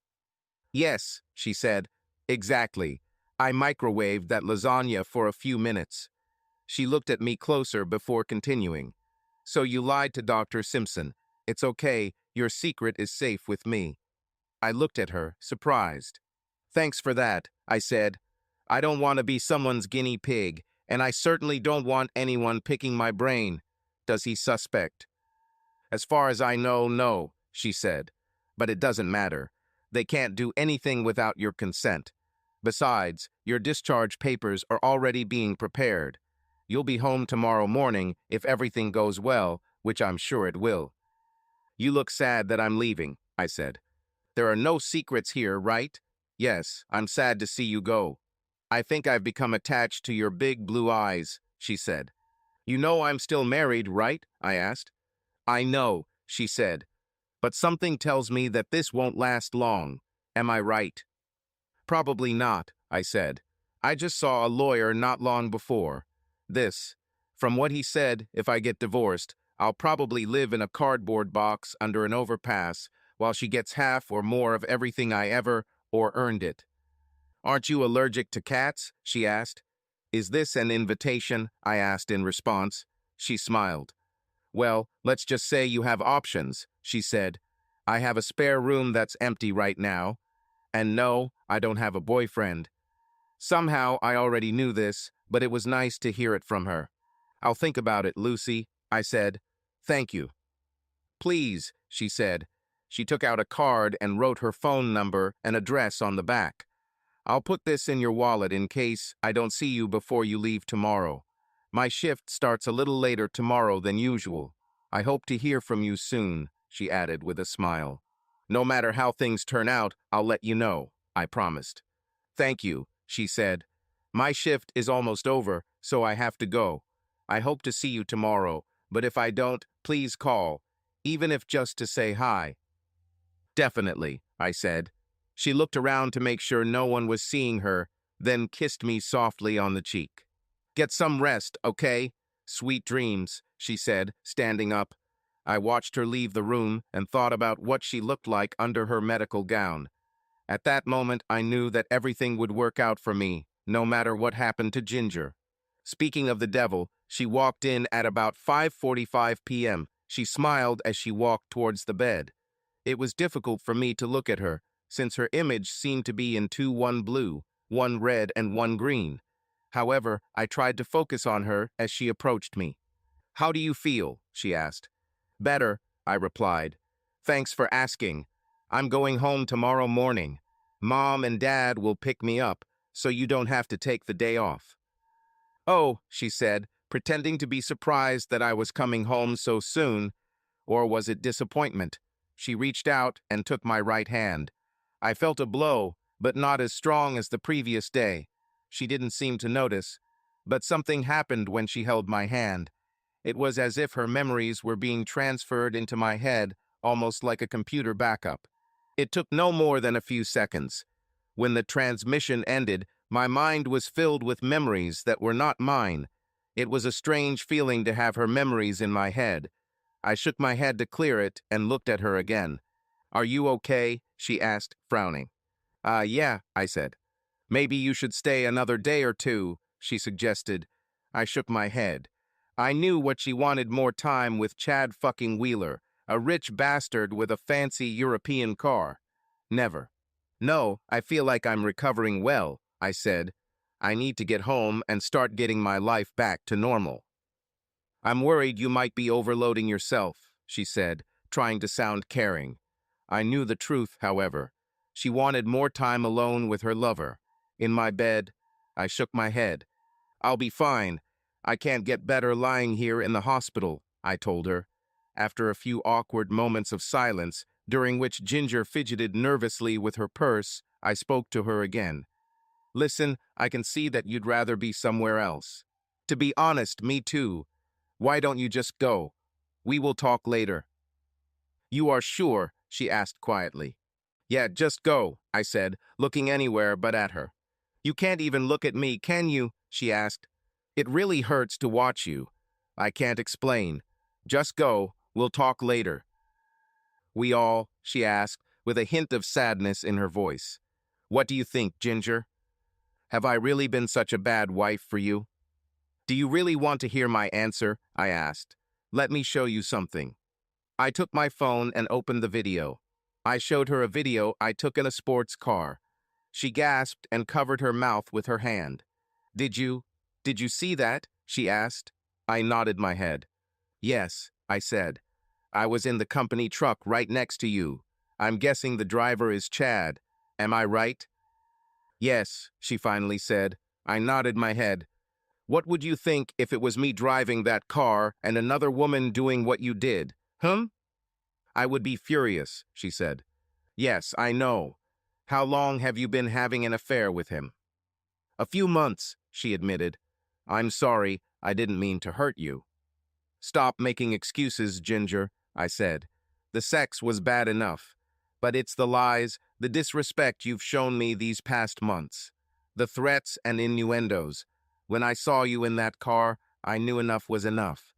"Yes," she said. "Exactly. I microwaved that lasagna for a few minutes." She looked at me closer before continuing. "So you lied to Dr. Simpson. It's okay. Your secret is safe with me." I looked at her, surprised. "Thanks for that," I said. "I don't want to be someone's guinea pig, and I certainly don't want anyone picking my brain." "Does he suspect?" "As far as I know, no," she said. "But it doesn't matter. They can't do anything without your consent. Besides, your discharge papers are already being prepared. You'll be home tomorrow morning if everything goes well, which I'm sure it will." "You look sad that I'm leaving," I said. "There are no secrets here, right?" "Yes, I'm sad to see you go." "I think I've become attached to your big blue eyes," she said. "You know I'm still married, right?" I asked. "I know," she said. "But something tells me that this won't last long. Am I right?" "Probably not," I said. "I just saw a lawyer not long before. From what he said, if I get divorced, I'll probably live in a cardboard box under an overpass while she gets half or more of everything I ever or earned it." "Aren't you allergic to cats?" she asked. "Is this an invitation?" I asked in response. She smiled. "Well, let's just say you have options," she said. "I have a spare room that's empty right now. And no, I don't have a boyfriend." Somehow, I already knew this, but it was nice to hear it from her. "I'll think about it, Lucy," I said. "Thank you." "Please," she said. She took out a card and wrote her phone number and address on the back. "I'll put this in your wallet in case I don't see you before you leave tomorrow. My shift starts a little later tomorrow than usual. I hope to hear from you soon," she added with a smile. "No matter how things turn out, I'll let you know," I promised. "Thank you," she said. "My shift is almost over, so I have to go. I hope to see you tomorrow, but if I don't, please call, even if just to say hi." "Definitely," I said. She looked around to make sure no one was seeing her, then kissed me softly on the cheek. "Get some rest, okay? Sweet dreams," she said, standing up. I watched her leave the room and thought about what she looked like under her medical gown. At that moment, I knew that everything would work out for me, no matter what happened to Ginger. Speaking of the devil, she walked in at about 5:45 p.m. She smiled as she walked towards the bed. It was difficult for me to look at her, since her image seemed to be in two, one blue, one red, and one green. However, I tried to focus on her as she approached me. "How do you feel?" she asked. "Better," I replied. "Thanks for asking. I'm going home tomorrow morning. Mom and Dad will pick me up, so you don't have to take the day off." "Oh," she said, pretending to be surprised that I was coming home so soon. Or was it disappointment? She reached out and took my right hand. I felt a blow, but not as strong as the previous day. She didn't seem to notice, but something happened when she held my hand. It was as if her memories were being transferred into my head, almost like a computer backup. It took no more than a few seconds. When the transmission ended, my mind was filled with memories that were not mine. It was a strange feeling to have her memories in my head. I shook my head to clear it and looked at her again. "Are you okay?" she asked, frowning. Yeah," I said. "Maybe you should stay another day or two," she suggested. I shook my head. I knew what she wanted: more time with Chad fucking Wheeler, a rich bastard with a fancy European car. Never. "No, I feel like I'm recovering well," I said. "I need to get home and start getting my life back to normal." "I'm worried you might be overloading yourself," she said, trying to sound caring. I knew the truth, however. She wanted more time alone with her lover. In my bed, I shook my head. "I'll be fine. I can't get better lying here in the hospital," I told her. After a few awkward moments of silence, during which Ginger fidgeted nervously with her purse, I spoke to her again. "Listen, I can see that you'd rather be somewhere else. To be honest, me too. Why don't you just go? We will talk later." "You are sure?" she asked quietly. "Yeah, just go," I said, looking anywhere but at her. "You can't even look at me, can you?" she asked. "It really hurts to watch you." "I can't explain. Just go. We'll talk later." "We all?" she asked, with a hint of sadness in her voice. "What do you think, Ginger? Have I really been such a bad wife for you?" "Do you really want to hear my answer?" I asked. "Let me show you something." I took my phone and opened the video. I showed her a video I took in a sports car. She gasped and covered her mouth with her hand. Did you see that?" she asked. I nodded my head. "Yes," I said. "I was in the company truck right next to you. I'm guessing the driver is Chad. Am I right?" "Yes," she finally said. I nodded my head. "What would you think if it was me driving that car and another woman doing what you did? "I would be furious," she said. "Yes, I know. How long have you been having an affair with him?" "A few months," she admitted. "I'm sorry, I didn't mean to hurt you." "Stop making excuses, Ginger," I said. "The sex was bad enough, but it's the lies, the disrespect you've shown me these past months. The threats and innuendos. When I saw you in that car, I knew enough was enough.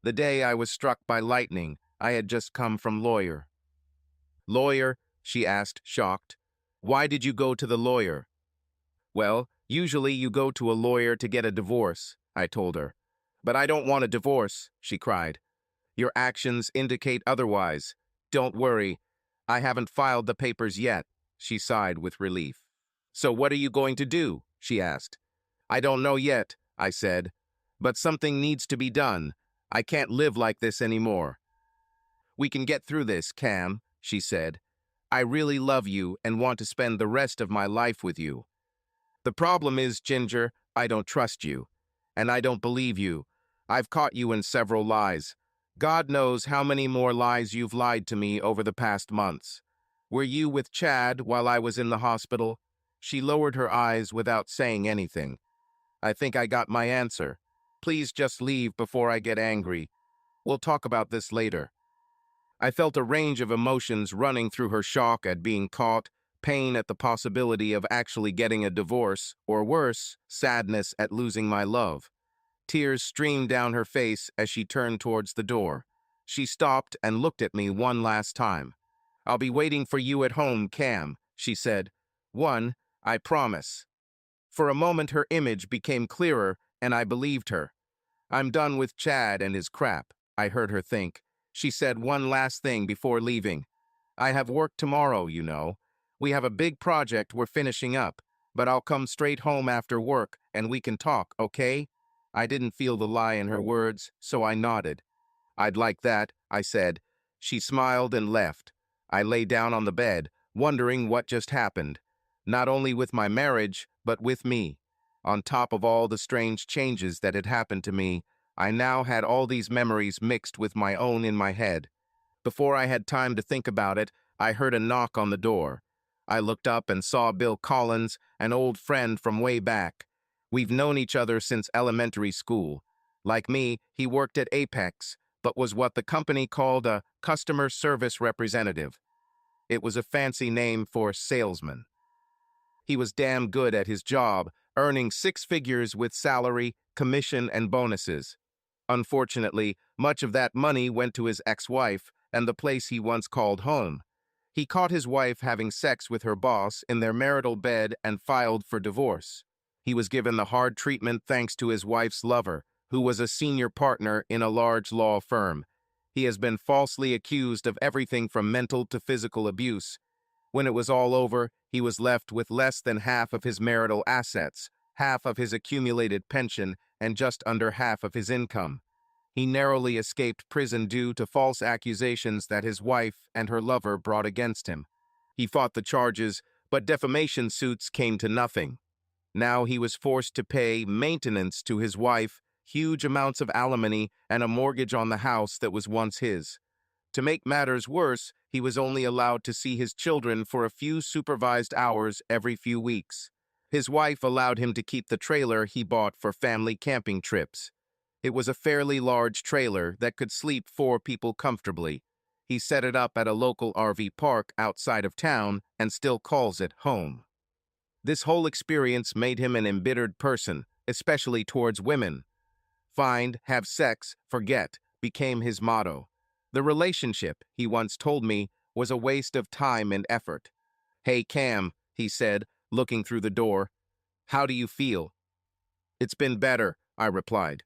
The day I was struck by lightning, I had just come from lawyer." "Lawyer?" she asked, shocked. "Why did you go to the lawyer?" "Well, usually you go to a lawyer to get a divorce," I told her. "But I don't want a divorce," she cried. "Your actions indicate otherwise. Don't worry. I haven't filed the papers yet," she sighed with relief. "So what are you going to do?" she asked. "I don't know yet," I said. "But something needs to be done. I can't live like this anymore." "We can get through this, Cam," she said. "I really love you and want to spend the rest of my life with you. The problem is, Ginger, I don't trust you. And I don't believe you. I've caught you in several lies. God knows how many more lies you've lied to me over the past months. Were you with Chad while I was in the hospital?" She lowered her eyes without saying anything. "I think I got my answer. Please just leave before I get angry. We'll talk about this later." I felt a range of emotions running through her: shock at being caught, pain at the possibility of actually getting a divorce, or worse, sadness at losing my love. Tears streamed down her face as she turned towards the door. She stopped and looked at me one last time. "I'll be waiting for you at home, Cam," she said. I promise." For a moment her image became clearer, and I believed her. "I'm done with Chad and his crap," I heard her think. She said one last thing before leaving. "I have work tomorrow, you know. We have a big project we're finishing up, but I'll come straight home after work and we can talk, okay?" I didn't feel the lie in her words, so I nodded. "I'd like that," I said. She smiled and left. I lay down on the bed, wondering what just happened. Not only with my marriage, but with me. On top of all the strange changes that had happened to me, I now had all these memories mixed with my own in my head. Before I had time to think about it, I heard a knock on the door. I looked up and saw Bill Collins, an old friend from way back. We've known each other since elementary school. Like me, he worked at Apex, but was what the company called a customer service representative. It was a fancy name for salesman. He was damn good at his job, earning six figures with salary, commission, and bonuses. Unfortunately, much of that money went to his ex-wife and the place he once called home. He caught his wife having sex with her boss in their marital bed and filed for divorce. He was given the hard treatment thanks to his wife's lover, who was a senior partner in a large law firm. He has been falsely accused of everything from mental to physical abuse. When it was all over, he was left with less than half of his marital assets, half of his accumulated pension, and just under half of his income. He narrowly escaped prison due to false accusations that his wife and her lover brought against him. He fought the charges, but defamation suits came to nothing. Now he was forced to pay maintenance to his wife, huge amounts of alimony, and a mortgage on the house that was once his. To make matters worse, he was only allowed to see his children for a few supervised hours every few weeks. His wife allowed him to keep the trailer he bought for family camping trips. It was a fairly large trailer that could sleep 4 people comfortably. He set it up at a local RV park outside of town and still calls it home. This whole experience made him an embittered person, especially towards women. Find, have sex, forget, became his motto. The relationship, he once told me, was a waste of time and effort. "Hey, Cam," he said, looking through the door. "How do you feel?" "It's been better," I replied.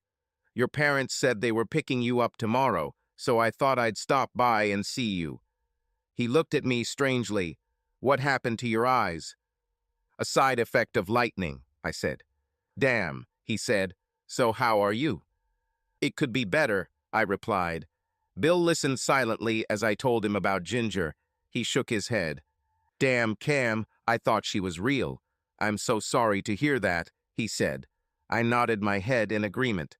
"Your parents said they were picking you up tomorrow, so I thought I'd stop by and see you." He looked at me strangely. "What happened to your eyes?" "A side effect of lightning," I said. "Damn," he said. "So how are you?" "It could be better," I replied. Bill listened silently as I told him about Ginger. He shook his head. "Damn, Cam, I thought she was real. I'm so sorry to hear that," he said. I nodded my head in agreement.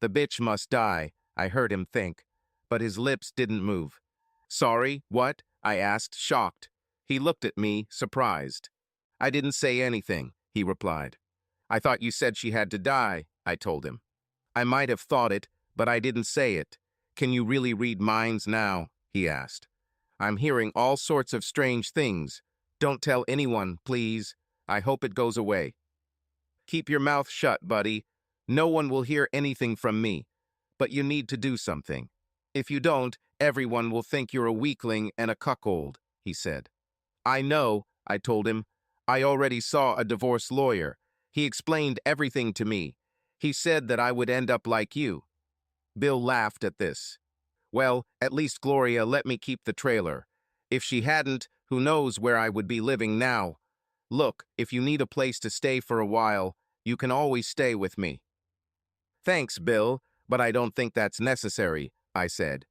"The bitch must die," I heard him think, but his lips didn't move. "Sorry, what?" I asked, shocked. He looked at me, surprised. "I didn't say anything," he replied. "I thought you said she had to die," I told him. "I might have thought it, but I didn't say it. Can you really read minds now?" he asked. "I'm hearing all sorts of strange things. Don't tell anyone, please. I hope it goes away." "Keep your mouth shut, buddy. No one will hear anything from me. But you need to do something. If you don't, everyone will think you're a weakling and a cuckold," he said. "I know," I told him. "I already saw a divorce lawyer. He explained everything to me. He said that I would end up like you." Bill laughed at this. "Well, at least Gloria let me keep the trailer. If she hadn't, who knows where I would be living now. Look, if you need a place to stay for a while, you can always stay with me." "Thanks, Bill, but I don't think that's necessary," I said.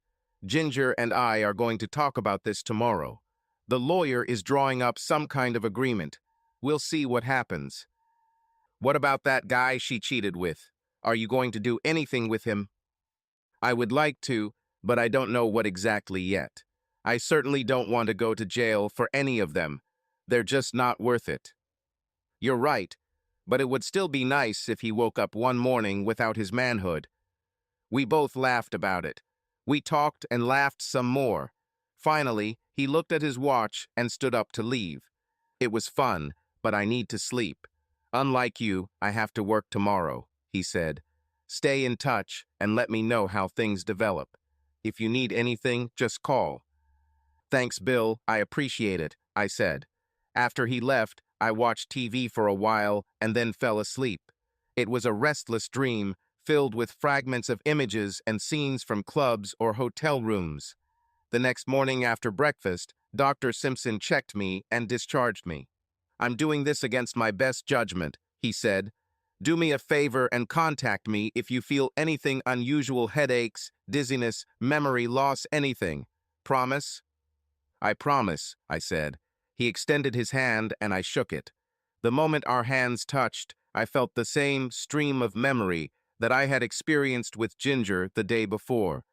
"Ginger and I are going to talk about this tomorrow. The lawyer is drawing up some kind of agreement. We'll see what happens." "What about that guy she cheated with? Are you going to do anything with him?" "I would like to, but I don't know what exactly yet. I certainly don't want to go to jail for any of them. They're just not worth it." "You're right, but it would still be nice if he woke up one morning without his manhood." We both laughed about it. We talked and laughed some more. Finally, he looked at his watch and stood up to leave. It was fun, but I need to sleep. Unlike you, I have to work tomorrow, he said. Stay in touch and let me know how things develop. If you need anything, just call. Thanks, Bill. I appreciate it, I said. After he left, I watched TV for a while and then fell asleep. It was a restless dream filled with fragments of images and scenes from clubs or hotel rooms. The next morning after breakfast, Dr. Simpson checked me and discharged me. I'm doing this against my best judgment, he said. Do me a favor and contact me if you feel anything unusual, headaches, dizziness, memory loss, anything. Promise? I promise, I said. He extended his hand and I shook it. The moment our hands touched, I felt the same stream of memory that I had experienced with Ginger the day before.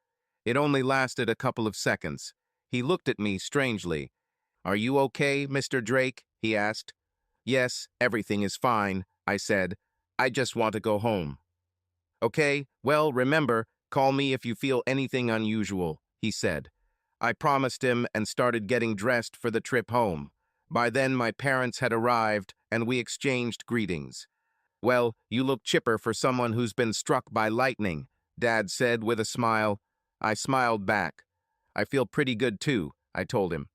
It only lasted a couple of seconds. He looked at me strangely. Are you okay, Mr. Drake? He asked. Yes, everything is fine, I said. I just want to go home. Okay, well, remember, call me if you feel anything unusual, he said. I promised him and started getting dressed for the trip home. By then, my parents had arrived, and we exchanged greetings. Well, you look chipper for someone who's been struck by lightning, Dad said with a smile. I smiled back. I feel pretty good too, I told him.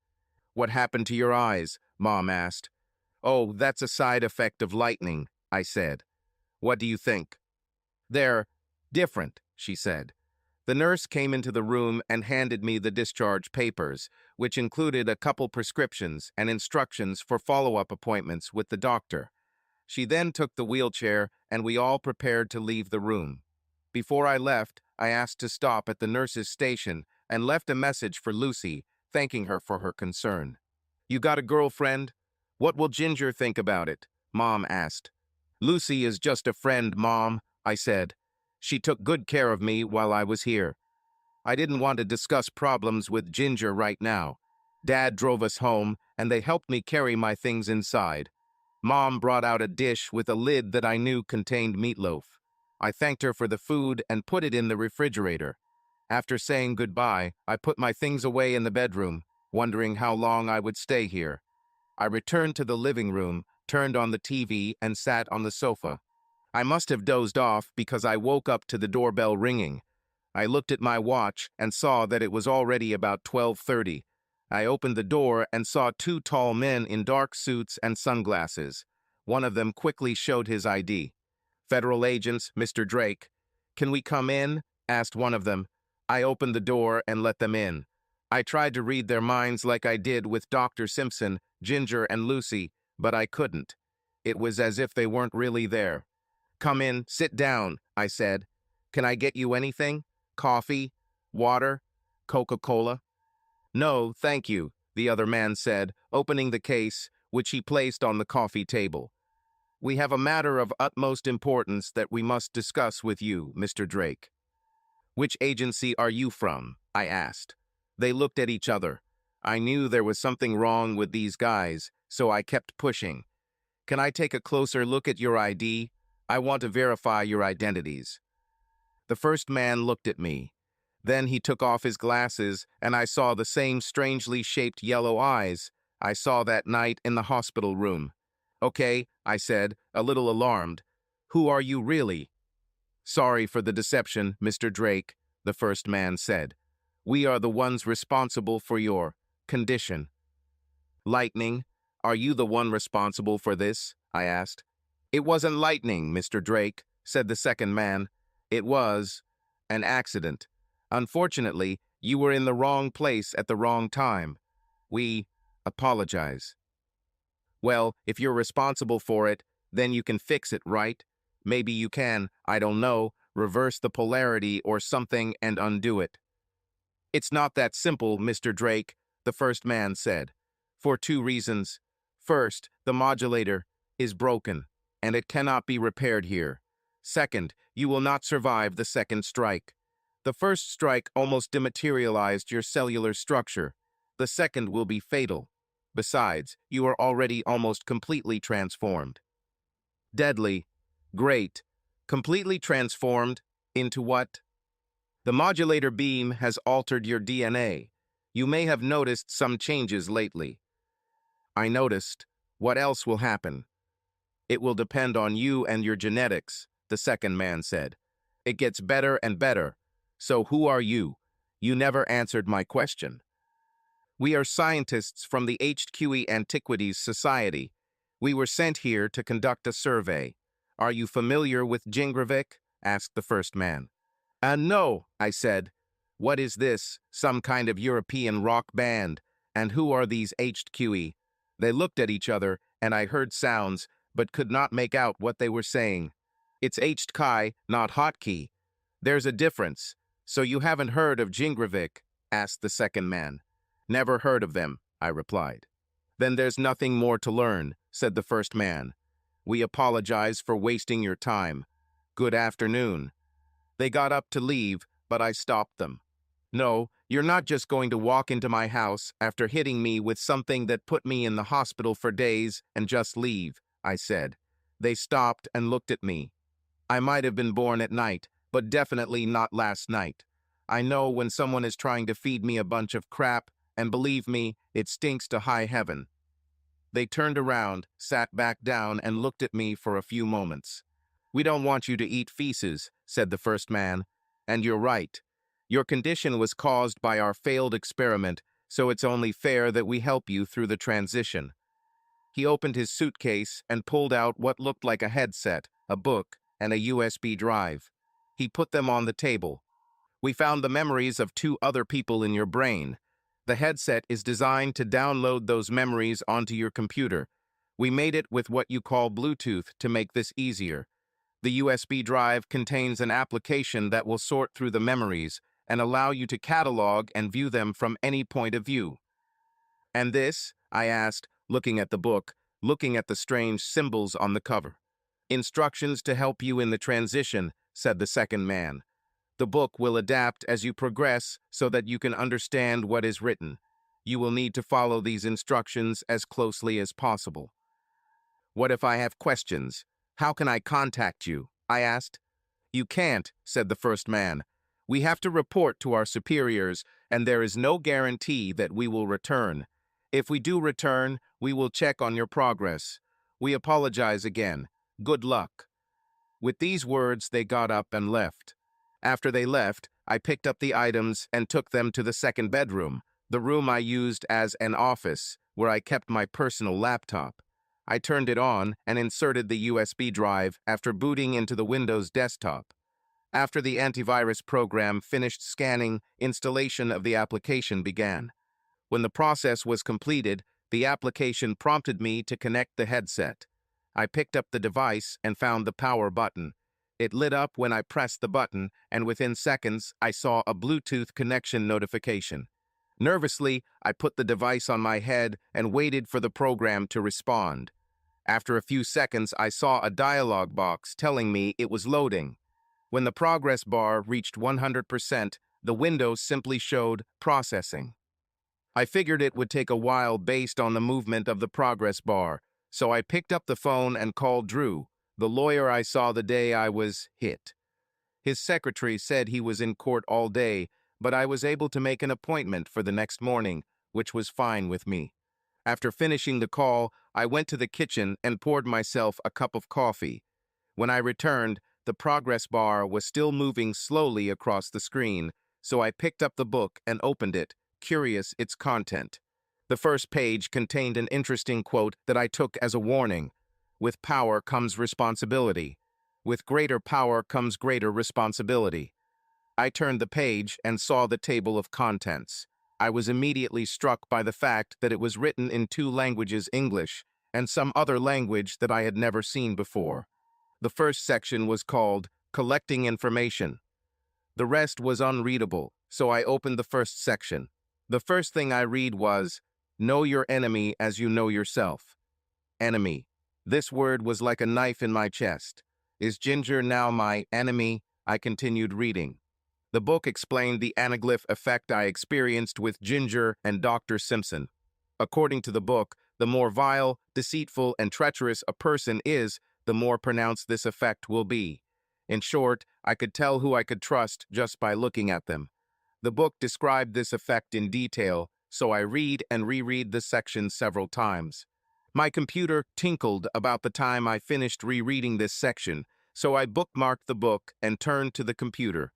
What happened to your eyes? Mom asked. Oh, that's a side effect of lightning, I said. What do you think? They're different, she said. The nurse came into the room and handed me the discharge papers, which included a couple prescriptions and instructions for follow-up appointments with the doctor. She then took the wheelchair, and we all prepared to leave the room. Before I left, I asked to stop at the nurse's station and left a message for Lucy, thanking her for her concern. You got a girlfriend? What will Ginger think about it? Mom asked. Lucy is just a friend, Mom, I said. She took good care of me while I was here. I didn't want to discuss problems with Ginger right now. Dad drove us home, and they helped me carry my things inside. Mom brought out a dish with a lid that I knew contained meatloaf. I thanked her for the food and put it in the refrigerator. After saying goodbye, I put my things away in the bedroom, wondering how long I would stay here. I returned to the living room, turned on the TV, and sat on the sofa. I must have dozed off because I woke up to the doorbell ringing. I looked at my watch and saw that it was already about 12:30. I opened the door and saw two tall men in dark suits and sunglasses. One of them quickly showed his ID. Federal agents, Mr. Drake. Can we come in? Asked one of them. I opened the door and let them in. I tried to read their minds like I did with Dr. Simpson, Ginger, and Lucy, but I couldn't. It was as if they weren't really there. Come in, sit down, I said. Can I get you anything? Coffee? Water? Coca-Cola? No, thank you, the other man said, opening the case, which he placed on the coffee table. We have a matter of utmost importance that we must discuss with you, Mr. Drake. Which agency are you from? I asked. They looked at each other. I knew there was something wrong with these guys, so I kept pushing. Can I take a closer look at your ID? I want to verify your identities. The first man looked at me. Then he took off his glasses, and I saw the same strangely shaped yellow eyes I saw that night in the hospital room. Okay, I said, a little alarmed. Who are you really? Sorry for the deception, Mr. Drake, the first man said. We are the ones responsible for your condition. Lightning, are you the one responsible for this? I asked. It wasn't lightning, Mr. Drake, said the second man. It was an accident. Unfortunately, you were in the wrong place at the wrong time. We apologize. Well, if you're responsible for it, then you can fix it, right? Maybe you can, I don't know, reverse the polarity or something and undo it. It's not that simple, Mr. Drake, the first man said. For two reasons. First, the modulator is broken, and it cannot be repaired here. Second, you will not survive the second strike. The first strike almost dematerialized your cellular structure. The second will be fatal. Besides, you are already almost completely transformed. Deadly. Great. Completely transformed into what? The modulator beam has altered your DNA. You may have noticed some changes lately. I noticed. What else will happen? It will depend on you and your genetics, the second man said. It gets better and better. So who are you? You never answered my question. We are scientists from the HQE Antiquities Society. We were sent here to conduct a survey. Are you familiar with Jingravik? Asked the first man. No, I said. What is this? Some kind of European rock band? And who are these HQE? They looked at each other, and I heard sounds, but could not make out what they were saying. It's HTKI, not hotkey. There's a difference. So you haven't heard of Jingravik? Asked the second man. Never heard of them, I replied. Then there's nothing more to learn, said the first man. We apologize for wasting your time. Good afternoon. They got up to leave, but I stopped them. No, you're not just going to walk into my house after hitting me with something that put me in the hospital for days and just leave, I said. They stopped and looked at me. I might have been born at night, but definitely not last night. I know when someone is trying to feed me a bunch of crap, and believe me, it stinks to high heaven. They turned around, sat back down, and looked at me for a few moments. We don't want you to eat feces, said the first man. And you're right. Your condition was caused by our failed experiment, so it's only fair that we help you through the transition. He opened his suitcase and pulled out what looked like a headset, a book, and a USB drive. He put them on the table. We found the memories of 2 other people in your brain. The headset is designed to download those memories onto your computer. We made it with what you call Bluetooth to make this easier. The USB drive contains an application that will sort through the memories and allow you to catalog and view them from any point of view. And this? I asked, looking at the book, looking at the strange symbols on the cover. Instructions to help you in the transition, said the second man. The book will adapt as you progress so that you can understand what is written. You will need to follow these instructions as closely as possible. What if I have questions? How can I contact you? I asked. You can't, said the first man. We have to report to our superiors, and there is no guarantee that we will return. If we do return, we will check on your progress. We apologize again. Good luck. With these words, they got up and left. After they left, I picked up the items and took them to the second bedroom, the room I used as an office, where I kept my personal laptop. I turned it on and inserted the USB drive after booting into the Windows desktop. After the antivirus program finished scanning, installation of the application began. When the process was completed, the application prompted me to connect the headset. I picked up the device and found the power button. It lit up when I pressed the button, and within seconds, I saw a Bluetooth connection notification. Nervously, I put the device on my head and waited for the program to respond. After a few seconds, I saw a dialog box telling me it was loading. When the progress bar reached 100%, the window simply showed processing. I figured it would take a while based on the movement of the progress bar, so I picked up the phone and called Drew, the lawyer I saw the day I was hit. His secretary said he was in court all day, but I was able to make an appointment for the next morning, which was fine with me. After finishing the call, I went to the kitchen and poured myself a cup of coffee. When I returned, the progress bar was still moving slowly across the screen, so I picked up the book and opened it, curious its content. The first page contained an interesting quote that I took as a warning. With power comes responsibility. With greater power comes greater responsibility. I turned the page and saw the table of contents. I was immediately struck by the fact that it was written in 2 languages, English and some other language that I had never seen before. The first section was called Collecting Information. The rest was unreadable, so I opened the first section. The first thing I read was, Know your enemy as you know yourself. Enemy. This word was like a knife in my chest. Is Ginger now my enemy? I continued reading. The book explained the anaglyph effect I experienced with Ginger and Dr. Simpson. According to the book, the more vile, deceitful, and treacherous a person is, the more pronounced this effect will be. In short, I could tell who I could trust just by looking at them. The book described this effect in detail, so I read and reread the section several times. My computer tinkled about the time I finished rereading this section, so I bookmarked the book and turned to the computer.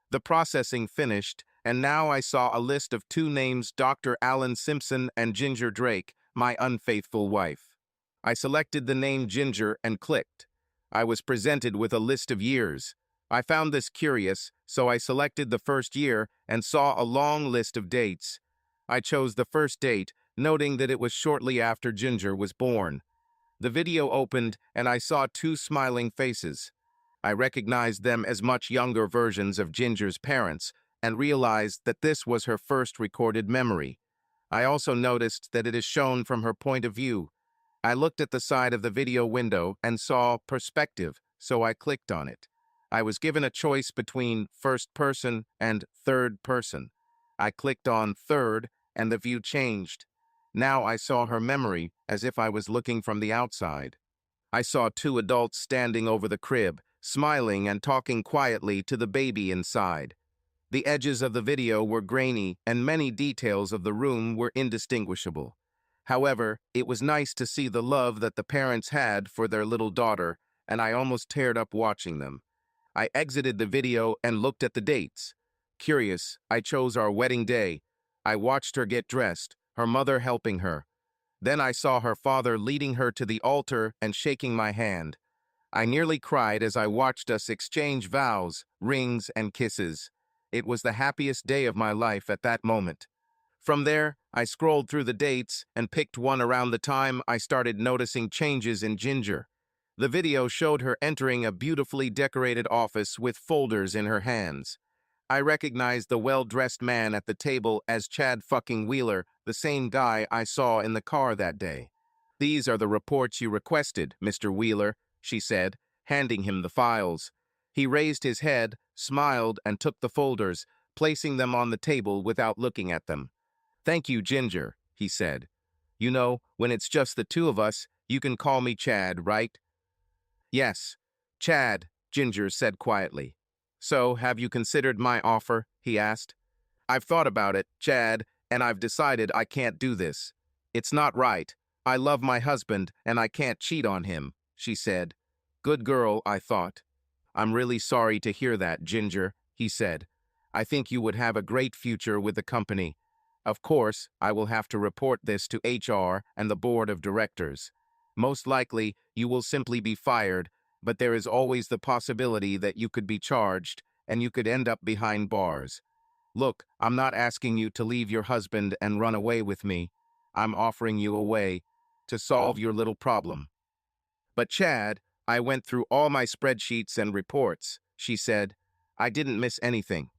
The processing finished, and now I saw a list of two names: Dr. Alan Simpson and Ginger Drake, my unfaithful wife. I selected the name Ginger and clicked. I was presented with a list of years. I found this curious, so I selected the first year and saw a long list of dates. I chose the first date, noting that it was shortly after Ginger was born. The video opened, and I saw two smiling faces. I recognized them as much younger versions of Ginger's parents and realized that this was her first recorded memory. I also noticed that it is shown from her point of view. I looked at the side of the video window and saw perspective, so I clicked on it. I was given a choice between first person and third person. I clicked on third, and the view changed. Now I saw her memory as if I was looking from the outside. I saw two adults standing over the crib, smiling and talking quietly to the baby inside. The edges of the video were grainy, and many details of the room were indistinguishable. However, it was nice to see the love that the parents had for their little daughter, and I almost teared up watching them. I exited the video and looked at the dates. Curious, I chose our wedding day. I watched her get dressed, her mother helping her. Then I saw her father leading her to the altar and shaking my hand. I nearly cried as I watched us exchange vows, rings, and kisses. It was the happiest day of my life at that moment. From there, I scrolled through the dates and picked one around the time I started noticing changes in Ginger. The video showed her entering a beautifully decorated office with folders in her hands. I recognized the well-dressed man at the table as Chad fucking Wheeler, the same guy I saw in the car that day. "These are the reports you requested, Mr. Wheeler," she said, handing him the files. He raised his head, smiled, and took the folders, placing them on the table without looking at them. "Thank you, Ginger," he said. "You know, when it's just the two of us, you can call me Chad, right?" "Yes, Chad," Ginger said quietly. "So, have you considered my offer?" he asked. "I've thought about it, Chad, and I've decided I can't do this. It's not right. I love my husband, and I can't cheat on him," she said. "Good girl," I thought. "I'm really sorry to hear that, Ginger," he said. "I think you would have a great future with the company. Of course, I will have to report this to HR and the board of directors. Most likely, you will simply be fired, but there is always the possibility that you could be charged, and you could end up behind bars. Look, I'm not asking you to leave your husband and run away with me. I'm offering you a way to solve your little problem." "But Chad, I went through all my spreadsheets and reports," she said. "I didn't miss anything."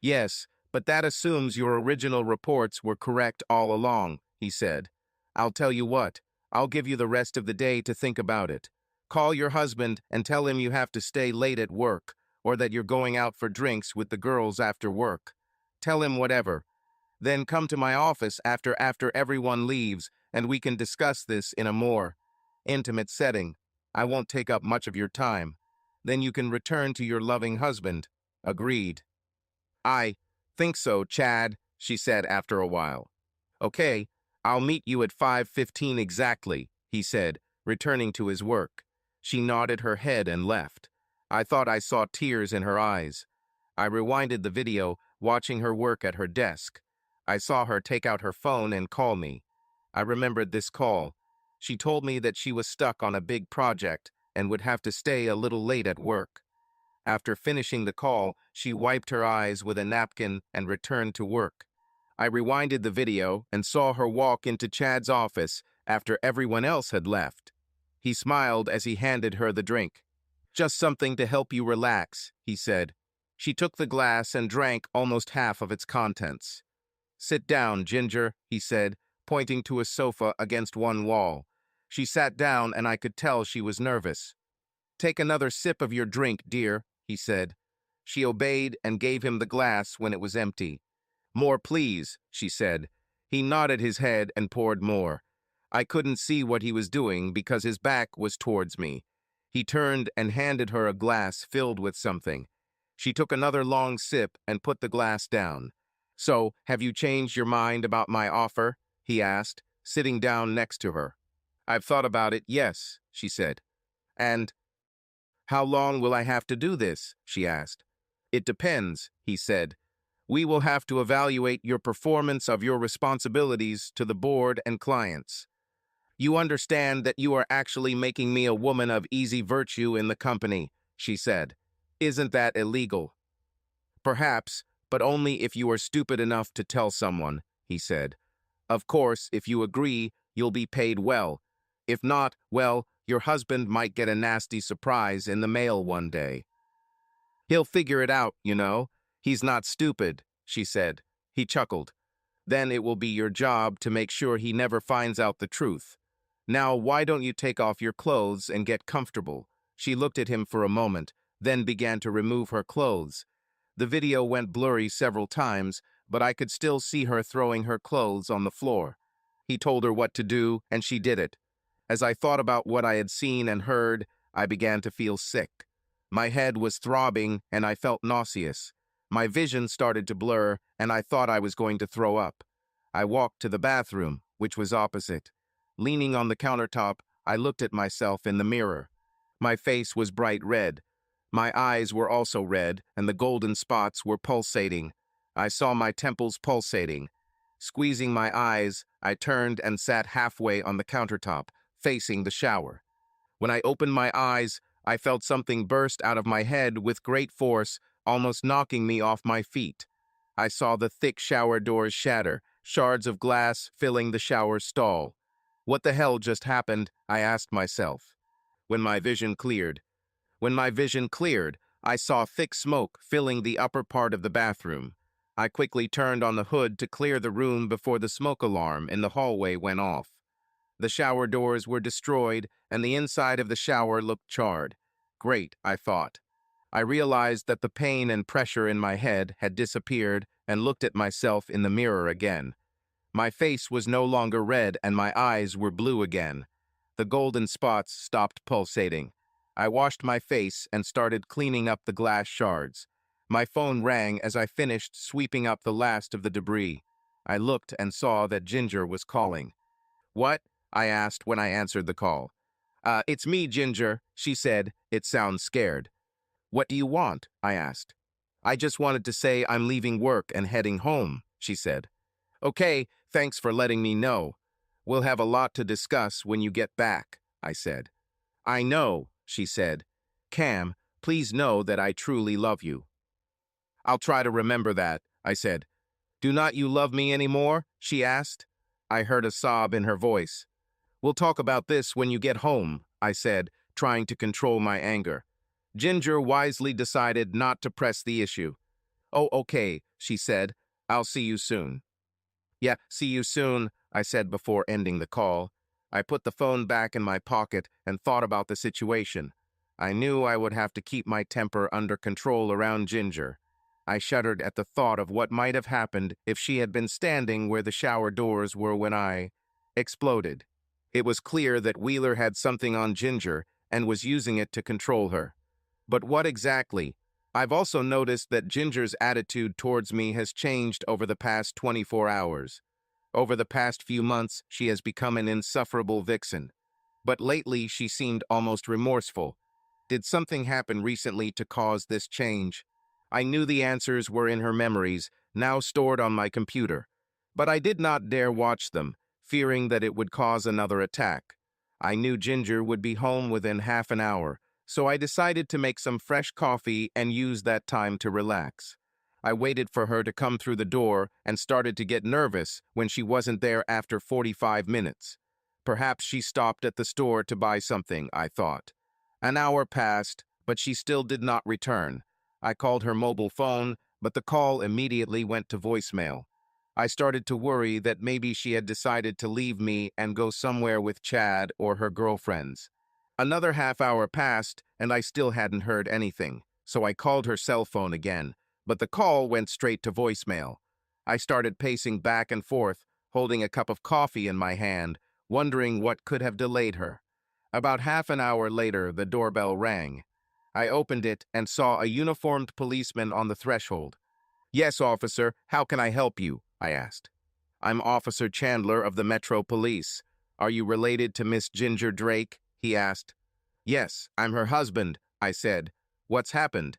"Yes, but that assumes your original reports were correct all along," he said. "I'll tell you what, I'll give you the rest of the day to think about it. Call your husband and tell him you have to stay late at work, or that you're going out for drinks with the girls after work. Tell him whatever. Then come to my office after everyone leaves, and we can discuss this in a more intimate setting. I won't take up much of your time. Then you can return to your loving husband." "Agreed." "I think so, Chad," she said after a while. "Okay, I'll meet you at 5:15 exactly," he said, returning to his work. She nodded her head and left. I thought I saw tears in her eyes. I rewinded the video, watching her work at her desk. I saw her take out her phone and call me. I remembered this call. She told me that she was stuck on a big project and would have to stay a little late at work. After finishing the call, she wiped her eyes with a napkin and returned to work. I rewinded the video and saw her walk into Chad's office after everyone else had left. He smiled as he handed her the drink. "Just something to help you relax," he said. She took the glass and drank almost half of its contents. "Sit down, Ginger," he said, pointing to a sofa against one wall. She sat down, and I could tell she was nervous. "Take another sip of your drink, dear," he said. She obeyed and gave him the glass when it was empty. "More, please," she said. He nodded his head and poured more. I couldn't see what he was doing because his back was towards me. He turned and handed her a glass filled with something. She took another long sip and put the glass down. "So, have you changed your mind about my offer?" he asked, sitting down next to her. I've thought about it, yes, she said. And how long will I have to do this? She asked. It depends, he said. We will have to evaluate your performance of your responsibilities to the board and clients. You understand that you are actually making me a woman of easy virtue in the company, she said. Isn't that illegal? Perhaps, but only if you are stupid enough to tell someone, he said. Of course, if you agree, you'll be paid well. If not, well, your husband might get a nasty surprise in the mail one day. He'll figure it out, you know. He's not stupid, she said. He chuckled. Then it will be your job to make sure he never finds out the truth. Now, why don't you take off your clothes and get comfortable? She looked at him for a moment, then began to remove her clothes. The video went blurry several times, but I could still see her throwing her clothes on the floor. He told her what to do, and she did it. As I thought about what I had seen and heard, I began to feel sick. My head was throbbing, and I felt nauseous. My vision started to blur, and I thought I was going to throw up. I walked to the bathroom, which was opposite. Leaning on the countertop, I looked at myself in the mirror. My face was bright red. My eyes were also red, and the golden spots were pulsating. I saw my temples pulsating. Squeezing my eyes, I turned and sat halfway on the countertop, facing the shower. When I opened my eyes, I felt something burst out of my head with great force, almost knocking me off my feet. I saw the thick shower doors shatter, shards of glass filling the shower stall. What the hell just happened? I asked myself. When my vision cleared, I saw thick smoke filling the upper part of the bathroom. I quickly turned on the hood to clear the room before the smoke alarm in the hallway went off. The shower doors were destroyed, and the inside of the shower looked charred. Great, I thought. I realized that the pain and pressure in my head had disappeared and looked at myself in the mirror again. My face was no longer red and my eyes were blue again. The golden spots stopped pulsating. I washed my face and started cleaning up the glass shards. My phone rang as I finished sweeping up the last of the debris. I looked and saw that Ginger was calling. What? I asked when I answered the call. It's me, Ginger, she said. It sounds scared. What do you want? I asked. I just wanted to say I'm leaving work and heading home, she said. Okay, thanks for letting me know. We'll have a lot to discuss when you get back, I said. I know, she said. Cam, please know that I truly love you. I'll try to remember that, I said. Do not you love me anymore? She asked. I heard a sob in her voice. We'll talk about this when you get home, I said, trying to control my anger. Ginger wisely decided not to press the issue. Oh, okay, she said. I'll see you soon. Yeah, see you soon, I said before ending the call. I put the phone back in my pocket and thought about the situation. I knew I would have to keep my temper under control around Ginger. I shuddered at the thought of what might have happened if she had been standing where the shower doors were when I exploded. It was clear that Wheeler had something on Ginger and was using it to control her. But what exactly? I've also noticed that Ginger's attitude towards me has changed over the past 24 hours. Over the past few months, she has become an insufferable vixen. But lately, she seemed almost remorseful. Did something happen recently to cause this change? I knew the answers were in her memories, now stored on my computer. But I did not dare watch them, fearing that it would cause another attack. I knew Ginger would be home within half an hour, so I decided to make some fresh coffee and use that time to relax. I waited for her to come through the door and started to get nervous when she wasn't there after 45 minutes. Perhaps she stopped at the store to buy something, I thought. An hour passed, but she still did not return. I called her mobile phone, but the call immediately went to voicemail. I started to worry that maybe she had decided to leave me and go somewhere with Chad or her girlfriends. Another half hour passed, and I still hadn't heard anything, so I called her cell phone again, but the call went straight to voicemail. I started pacing back and forth, holding a cup of coffee in my hand, wondering what could have delayed her. About half an hour later, the doorbell rang. I opened it and saw a uniformed policeman on the threshold. Yes, officer, how can I help you? I asked. I'm Officer Chandler of the Metro Police. "Are you related to Miss Ginger Drake?" he asked. "Yes, I'm her husband," I said. "What's happened?"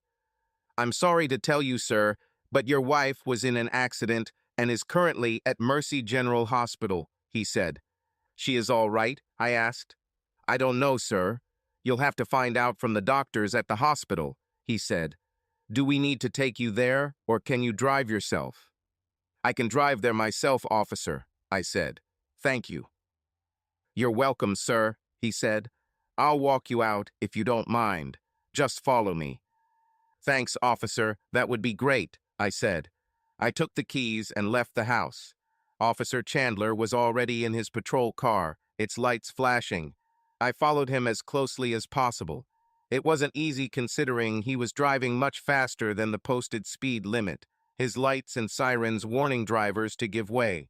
"I'm sorry to tell you, sir, but your wife was in an accident and is currently at Mercy General Hospital," he said. "She is all right?" I asked. "I don't know, sir. You'll have to find out from the doctors at the hospital," he said. "Do we need to take you there, or can you drive yourself?" "I can drive there myself, officer," I said. "Thank you." "You're welcome, sir," he said. "I'll walk you out if you don't mind. Just follow me." "Thanks, officer. That would be great," I said. I took the keys and left the house. Officer Chandler was already in his patrol car, its lights flashing. I followed him as closely as possible. It wasn't easy considering he was driving much faster than the posted speed limit, his lights and sirens warning drivers to give way.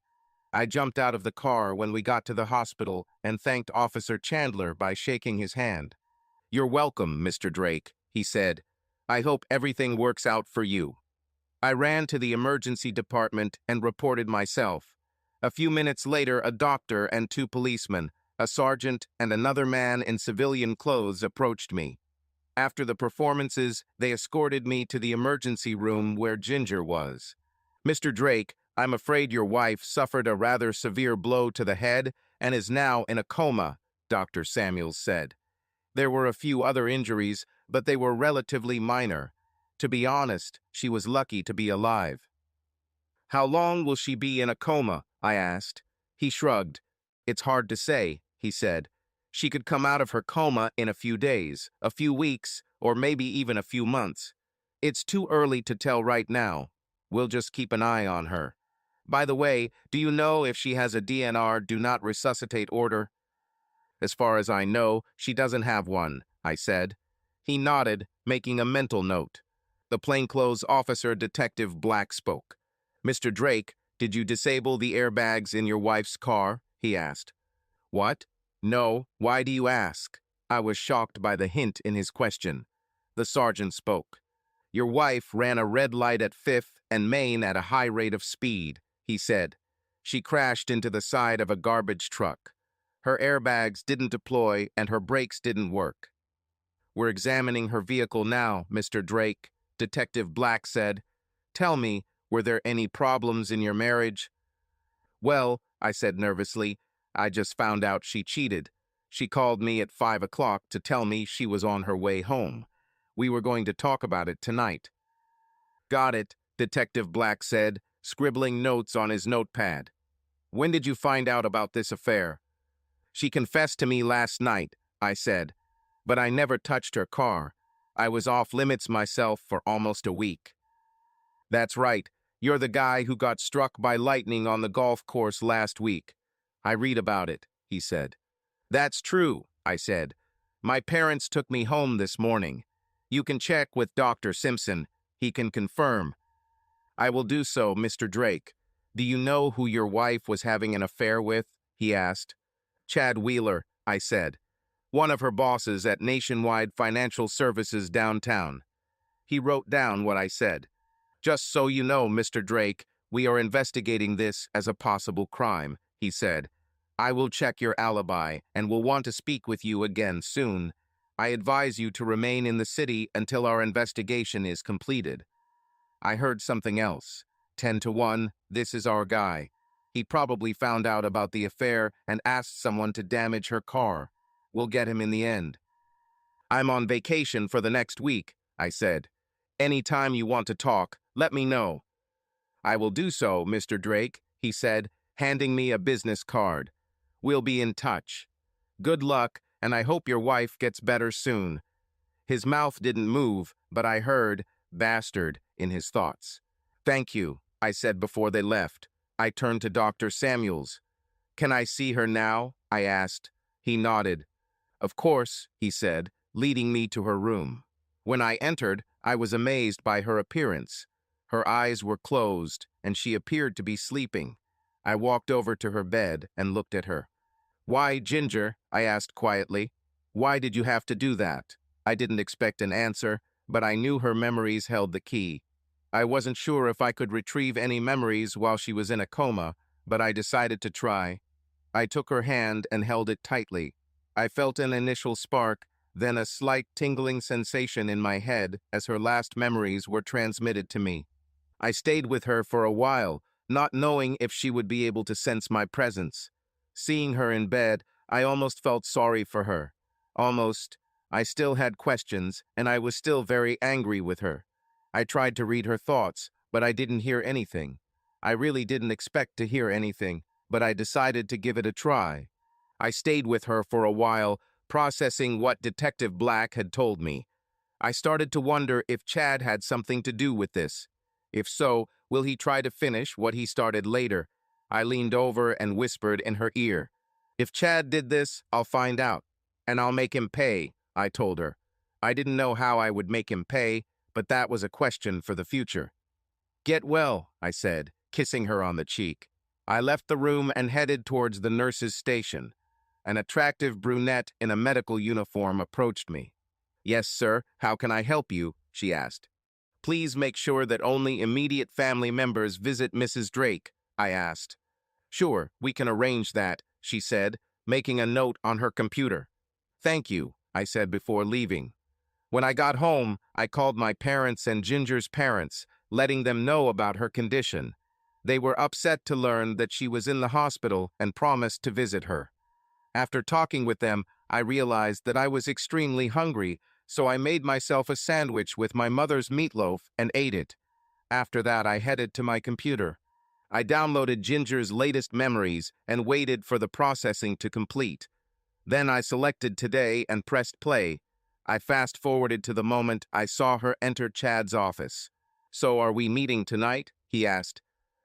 I jumped out of the car when we got to the hospital and thanked Officer Chandler by shaking his hand. "You're welcome, Mr. Drake," he said. "I hope everything works out for you." I ran to the emergency department and reported myself. A few minutes later, a doctor and two policemen, a sergeant and another man in civilian clothes, approached me. After the performances, they escorted me to the emergency room where Ginger was. "Mr. Drake, I'm afraid your wife suffered a rather severe blow to the head and is now in a coma," Dr. Samuels said. "There were a few other injuries, but they were relatively minor. To be honest, she was lucky to be alive." "How long will she be in a coma?" I asked. He shrugged. "It's hard to say," he said. "She could come out of her coma in a few days, a few weeks, or maybe even a few months. It's too early to tell right now. We'll just keep an eye on her. By the way, do you know if she has a DNR, do not resuscitate order?" "As far as I know, she doesn't have one," I said. He nodded, making a mental note. The plainclothes officer, Detective Black, spoke. "Mr. Drake, did you disable the airbags in your wife's car?" he asked. "What? No. Why do you ask?" I was shocked by the hint in his question. The sergeant spoke. "Your wife ran a red light at 5th and Main at a high rate of speed," he said. "She crashed into the side of a garbage truck. Her airbags didn't deploy and her brakes didn't work." "We're examining her vehicle now, Mr. Drake," Detective Black said. "Tell me, were there any problems in your marriage?" "Well," I said nervously, "I just found out she cheated. She called me at 5 o'clock to tell me she was on her way home. We were going to talk about it tonight." "Got it," Detective Black said, scribbling notes on his notepad. "When did you find out about this affair?" "She confessed to me last night," I said, "but I never touched her car. I was off limits myself for almost a week." "That's right. You're the guy who got struck by lightning on the golf course last week. I read about it," he said. "That's true," I said. "My parents took me home this morning. You can check with Dr. Simpson. He can confirm." "I will do so, Mr. Drake. Do you know who your wife was having an affair with?" he asked. "Chad Wheeler," I said. "One of her bosses at Nationwide Financial Services downtown." He wrote down what I said. "Just so you know, Mr. Drake, we are investigating this as a possible crime," he said. "I will check your alibi and will want to speak with you again soon. I advise you to remain in the city until our investigation is completed." I heard something else. 10-1, this is our guy. He probably found out about the affair and asked someone to damage her car. We'll get him in the end. "I'm on vacation for the next week," I said. "Any time you want to talk, let me know." "I will do so, Mr. Drake," he said, handing me a business card. "We'll be in touch. Good luck, and I hope your wife gets better soon." His mouth didn't move, but I heard "bastard" in his thoughts. "Thank you," I said before they left. I turned to Dr. Samuels. "Can I see her now?" I asked. He nodded. "Of course," he said, leading me to her room. When I entered, I was amazed by her appearance. Her eyes were closed, and she appeared to be sleeping. I walked over to her bed and looked at her. "Why, Ginger?" I asked quietly. "Why did you have to do that?" I didn't expect an answer, but I knew her memories held the key. I wasn't sure if I could retrieve any memories while she was in a coma, but I decided to try. I took her hand and held it tightly. I felt an initial spark, then a slight tingling sensation in my head as her last memories were transmitted to me. I stayed with her for a while, not knowing if she would be able to sense my presence. Seeing her in bed, I almost felt sorry for her. Almost. I still had questions, and I was still very angry with her. I tried to read her thoughts, but I didn't hear anything. I really didn't expect to hear anything, but I decided to give it a try. I stayed with her for a while, processing what Detective Black had told me. I started to wonder if Chad had something to do with this. If so, will he try to finish what he started later? I leaned over and whispered in her ear. If Chad did this, I'll find out. And I'll make him pay, I told her. I didn't know how I would make him pay, but that was a question for the future. Get well, I said, kissing her on the cheek. I left the room and headed towards the nurse's station. An attractive brunette in a medical uniform approached me. Yes, sir, how can I help you? She asked. Please make sure that only immediate family members visit Mrs. Drake, I asked. Sure, we can arrange that, she said, making a note on her computer. Thank you, I said before leaving. When I got home, I called my parents and Ginger's parents, letting them know about her condition. They were upset to learn that she was in the hospital and promised to visit her. After talking with them, I realized that I was extremely hungry, so I made myself a sandwich with my mother's meatloaf and ate it. After that, I headed to my computer. I downloaded Ginger's latest memories and waited for the processing to complete. Then I selected today and pressed play. I fast-forwarded to the moment I saw her enter Chad's office. So are we meeting tonight? He asked.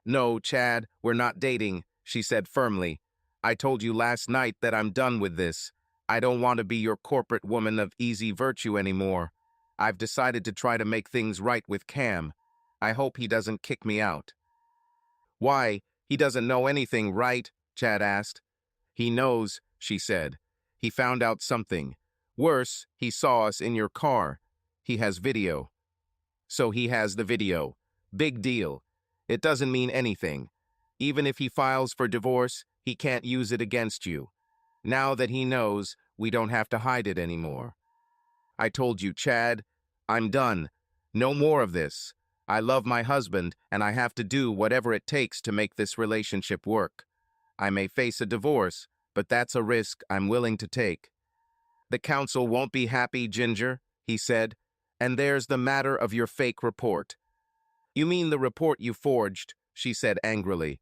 No, Chad, we're not dating, she said firmly. I told you last night that I'm done with this. I don't want to be your corporate woman of easy virtue anymore. I've decided to try to make things right with Cam. I hope he doesn't kick me out. Why? He doesn't know anything, right? Chad asked. He knows, she said. He found out something. Worse, he saw us in your car. He has video. So he has the video. Big deal. It doesn't mean anything. Even if he files for divorce, he can't use it against you. Now that he knows, we don't have to hide it anymore. I told you, Chad, I'm done. No more of this. I love my husband, and I have to do whatever it takes to make this relationship work. I may face a divorce, but that's a risk I'm willing to take. The council won't be happy, Ginger, he said. And there's the matter of your fake report. You mean the report you forged, she said angrily.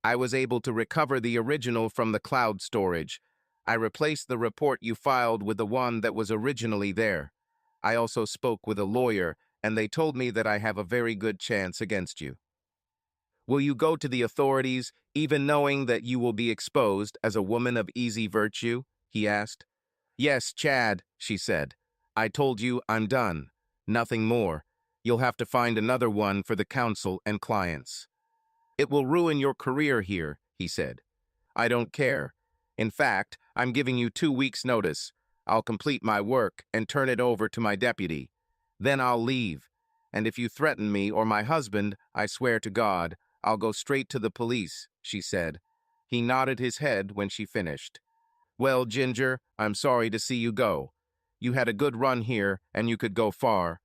I was able to recover the original from the cloud storage. I replaced the report you filed with the one that was originally there. I also spoke with a lawyer, and they told me that I have a very good chance against you. Will you go to the authorities, even knowing that you will be exposed as a woman of easy virtue? He asked. Yes, Chad, she said. I told you I'm done. Nothing more. You'll have to find another one for the council and clients. It will ruin your career here, he said. I don't care. In fact, I'm giving you 2 weeks' notice. I'll complete my work and turn it over to my deputy. Then I'll leave. And if you threaten me or my husband, I swear to God, I'll go straight to the police, she said. He nodded his head when she finished. Well, Ginger, I'm sorry to see you go. You had a good run here, and you could go far.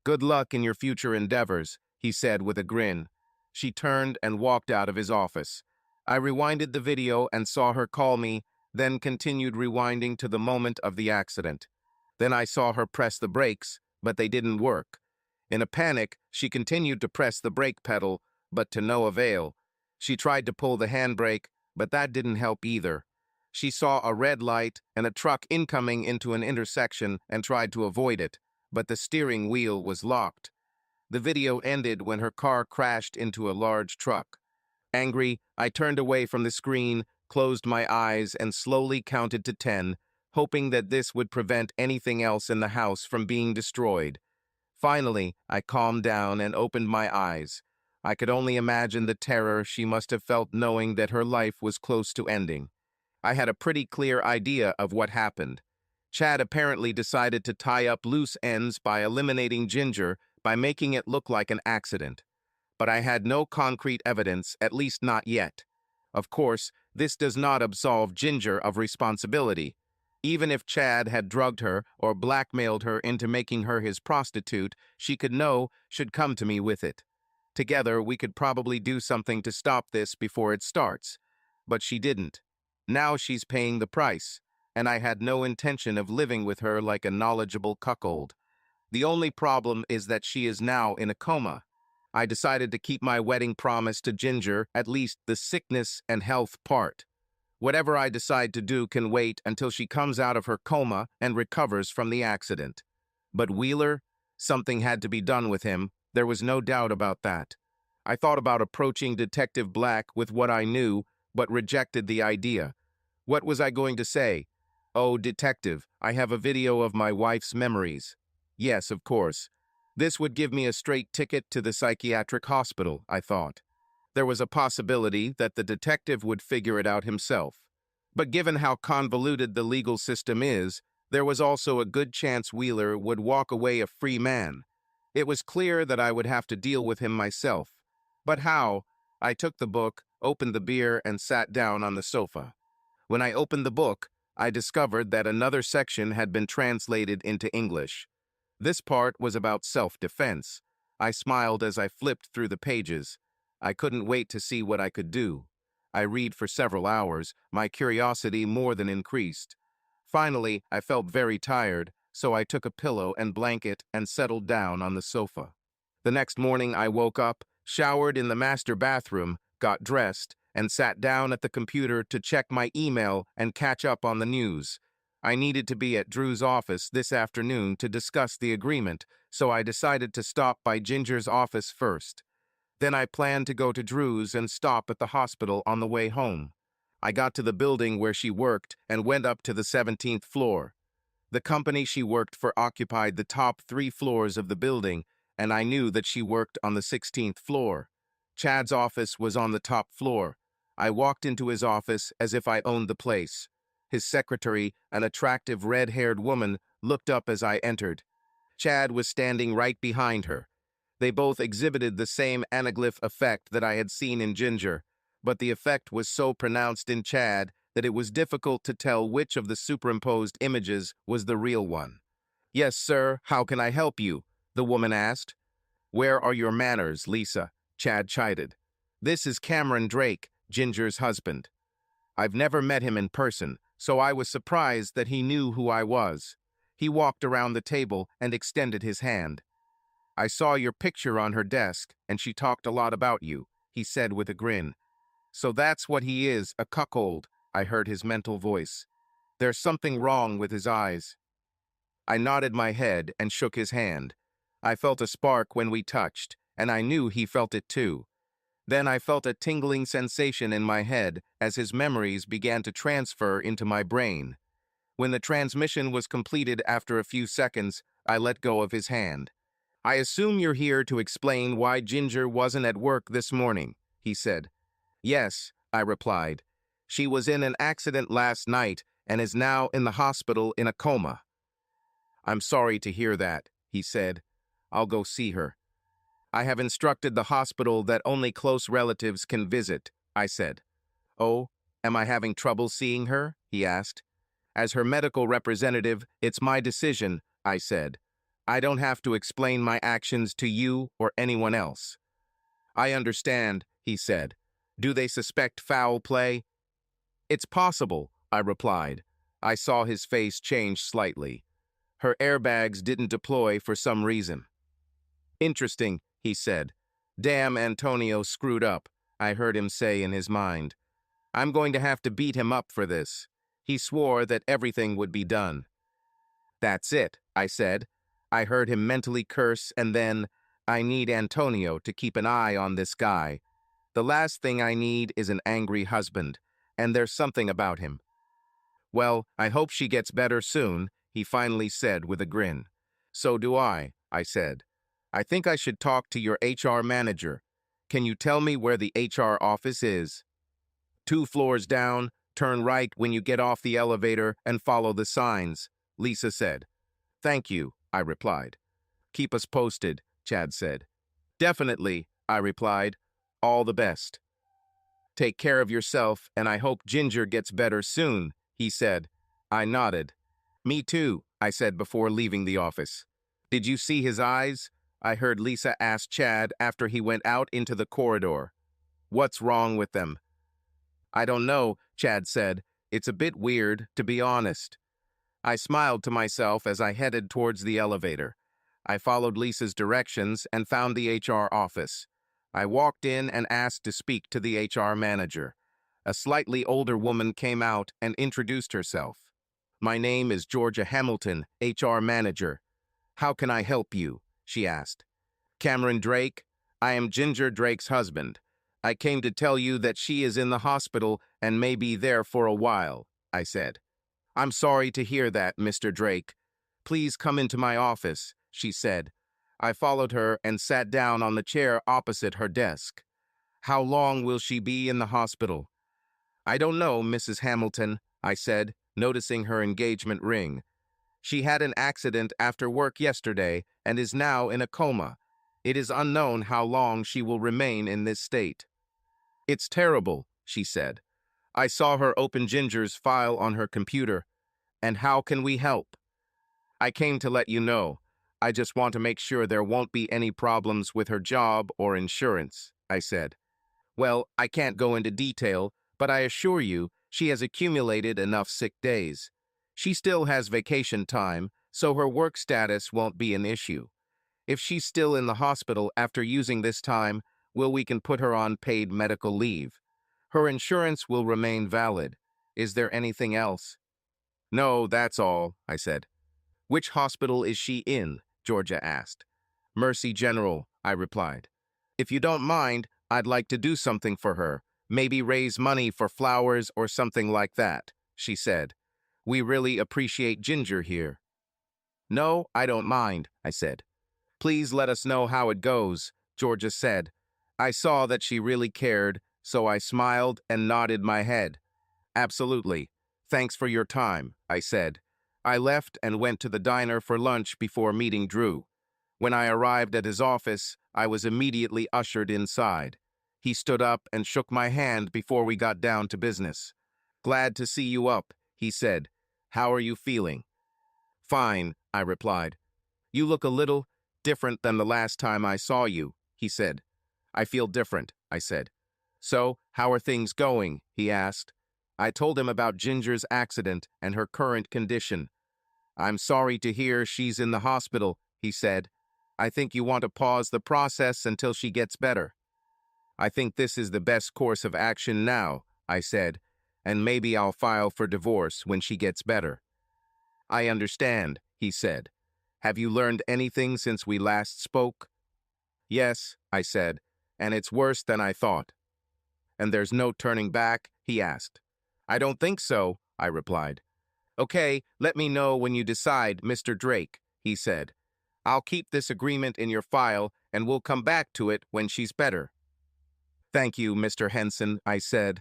Good luck in your future endeavors, he said with a grin. She turned and walked out of his office. I rewinded the video and saw her call me, then continued rewinding to the moment of the accident. Then I saw her press the brakes, but they didn't work. In a panic, she continued to press the brake pedal, but to no avail. She tried to pull the handbrake, but that didn't help either. She saw a red light and a truck incoming into an intersection and tried to avoid it, but the steering wheel was locked. The video ended when her car crashed into a large truck. Angry, I turned away from the screen, closed my eyes, and slowly counted to 10, hoping that this would prevent anything else in the house from being destroyed. Finally, I calmed down and opened my eyes. I could only imagine the terror she must have felt knowing that her life was close to ending. I had a pretty clear idea of what happened. Chad apparently decided to tie up loose ends by eliminating Ginger by making it look like an accident. But I had no concrete evidence, at least not yet. Of course, This does not absolve Ginger of responsibility. Even if Chad had drugged her or blackmailed her into making her his prostitute, she could know, should come to me with it. Together, we could probably do something to stop this before it starts. But she didn't. Now she's paying the price, and I had no intention of living with her like a knowledgeable cuckold. The only problem is that she is now in a coma. I decided to keep my wedding promise to Ginger, at least the sickness and health part. Whatever I decide to do can wait until she comes out of her coma and recovers from the accident. But Wheeler, something had to be done with him. There was no doubt about that. I thought about approaching Detective Black with what I knew, but rejected the idea. What was I going to say? "Oh, detective, I have a video of my wife's memories." Yes, of course. This would give me a straight ticket to the psychiatric hospital, I thought. There was a possibility that the detective would figure it out himself. But given how convoluted the legal system is, there was also a good chance Wheeler would walk away a free man. It was clear that I would have to deal with him myself. But how? I took the book, opened the beer, and sat down on the sofa. When I opened the book, I discovered that another section had been translated into English. This part was about self-defense. I smiled as I flipped through the pages. I couldn't wait to see what I could do. I read for several hours, my curiosity more than increased. Finally, I felt very tired, so I took a pillow and blanket and settled down on the sofa. The next morning I woke up, showered in the master bathroom, got dressed, and sat down at the computer to check my email and catch up on the news. I needed to be at Drew's office this afternoon to discuss the agreement, so I decided to stop by Ginger's office first. Then I planned to go to Drew's and stop at the hospital on the way home. I got to the building where she worked and went up to the 17th floor. The company she worked for occupied the top 3 floors of the building, and I knew that she worked on the 16th floor. Chad's office was on the top floor. I walked into his office as if I owned the place. His secretary, an attractive red-haired woman, looked up as I entered. Chad was standing right behind her. They both exhibited the same anaglyph effect that I had seen in Ginger, but the effect was so pronounced in Chad that it was difficult to tell which of the superimposed images was the real one. "Yes, sir, how can I help you?" the woman asked. "Where are your manners, Lisa?" Chad chided. "This is Cameron Drake, Ginger's husband." I've never met him in person, so I was surprised that he knew who I was. He walked around the table and extended his hand. "I saw your picture on her desk, and she talked a lot about you," he said with a grin. "So that's what he is, a cuckold," I heard his mental voice. "There's something wrong with his eyes." I nodded my head and shook his hand. I felt a spark when we touched, and I knew he felt it too. Then I felt a tingling sensation in my head as his memories began to transfer into my brain. When the transmission was completed after a few seconds, I let go of his hand. "I assume you're here to explain why Ginger wasn't at work this morning," he said. "Yes," I replied. "She was in an accident last night and is now in the hospital in a coma." "I'm sorry to hear that," he said. "I'll go see her." "I have instructed the hospital that only close relatives can visit," I said. "Oh, am I having trouble seeing her?" he asked. "As her medical representative, it's my decision," I said. "I don't have to explain my actions to you or anyone else." "I understand," he said. "Do they suspect foul play?" "It's possible," I replied. I saw his face change slightly. "Her airbags didn't deploy for some reason." "Interesting," he said. "Damn, Antonio screwed up," I heard him say in his mind. "I'm going to have to beat him up for this. He swore that everything would be done." "That's it," I said. I heard him mentally curse, and then, "I need Antonio to keep an eye on this guy. The last thing I need is an angry husband, and there's something about him." "Well, I hope she gets better soon," he finally said with a grin. "So do I said. "I think I should talk to your HR manager. Can you tell me where the HR office is?" "2 floors down, turn right when you get off the elevator and follow the signs," Lisa said. "Thank you," I replied. "Keep us posted," Chad said. "Definitely," I replied. "All the best." Take care of yourself, and I hope Ginger gets better soon, he said. I nodded. Me too, I said before leaving the office. Did you see his eyes? I heard Lisa ask Chad after he went out into the corridor. What's wrong with them? I don't know, Chad said. It's a bit weird, to be honest. I smiled to myself as I headed towards the elevator. I followed Lisa's directions and found the HR office. I walked in and asked to speak to the HR manager. A slightly older woman came out and introduced herself. My name is Georgia Hamilton, HR manager. How can I help you? She asked. Cameron Drake, I am Ginger Drake's husband. I came to tell you that she is in the hospital and may be there for a while, I said. I'm sorry to hear that, Mr. Drake. Please come into my office, she said. I followed her and sat down on the chair opposite her desk. How long will she be in the hospital? I don't know, Mrs. Hamilton, I said, noticing her engagement ring. She had an accident after work yesterday and is now in a coma. It is unknown how long she will remain in this state. It's terrible, she said. I saw her open Ginger's file on her computer. And how can we help? I came to let you know. I just want to make sure there won't be any problems with her job or insurance, I said. Well, I can't go into detail, but I assure you she has accumulated enough sick days. She still has vacation time, so her work status won't be an issue. If she's still in the hospital after using this time, we can put her on paid medical leave. Her insurance will remain valid. Is there anything else? No, that's all, I said. Which hospital is she in? Georgia asked. Mercy General, I replied. If you don't mind, I'd like to do something for her, maybe raise money for flowers or something like that, she said. We really appreciate Ginger here. No, I don't mind, I said. Please let us know how it goes, Georgia said. I saw that she really cared, so I smiled and nodded my head. Absolutely. Thanks for your time, I said. I left and went to the diner for lunch before meeting Drew. When I arrived at his office, I was immediately ushered inside. He stood up and shook my hand before we got down to business. Glad to see you up, he said. How are you feeling? Fine, I replied. You look a little different than the last time I saw you, he said. I feel different, I said. So, how are things going? He asked. I told him about Ginger's accident and her current condition. I'm sorry to hear she's in the hospital, he said. I think you want to pause the process until she gets better. I think this is the best course of action now, I said, and maybe I'll file for divorce when she gets better. I understand, he said. Have you learned anything since we last spoke? Yes, I said, and it's worse than I thought. And there's no turning back? He asked. I don't think so, I replied. Okay, let me know when you decide, Mr. Drake, he said. I'll keep this agreement in your file, and we'll come back to it when she's better. Thank you, Mr. Henson, I said.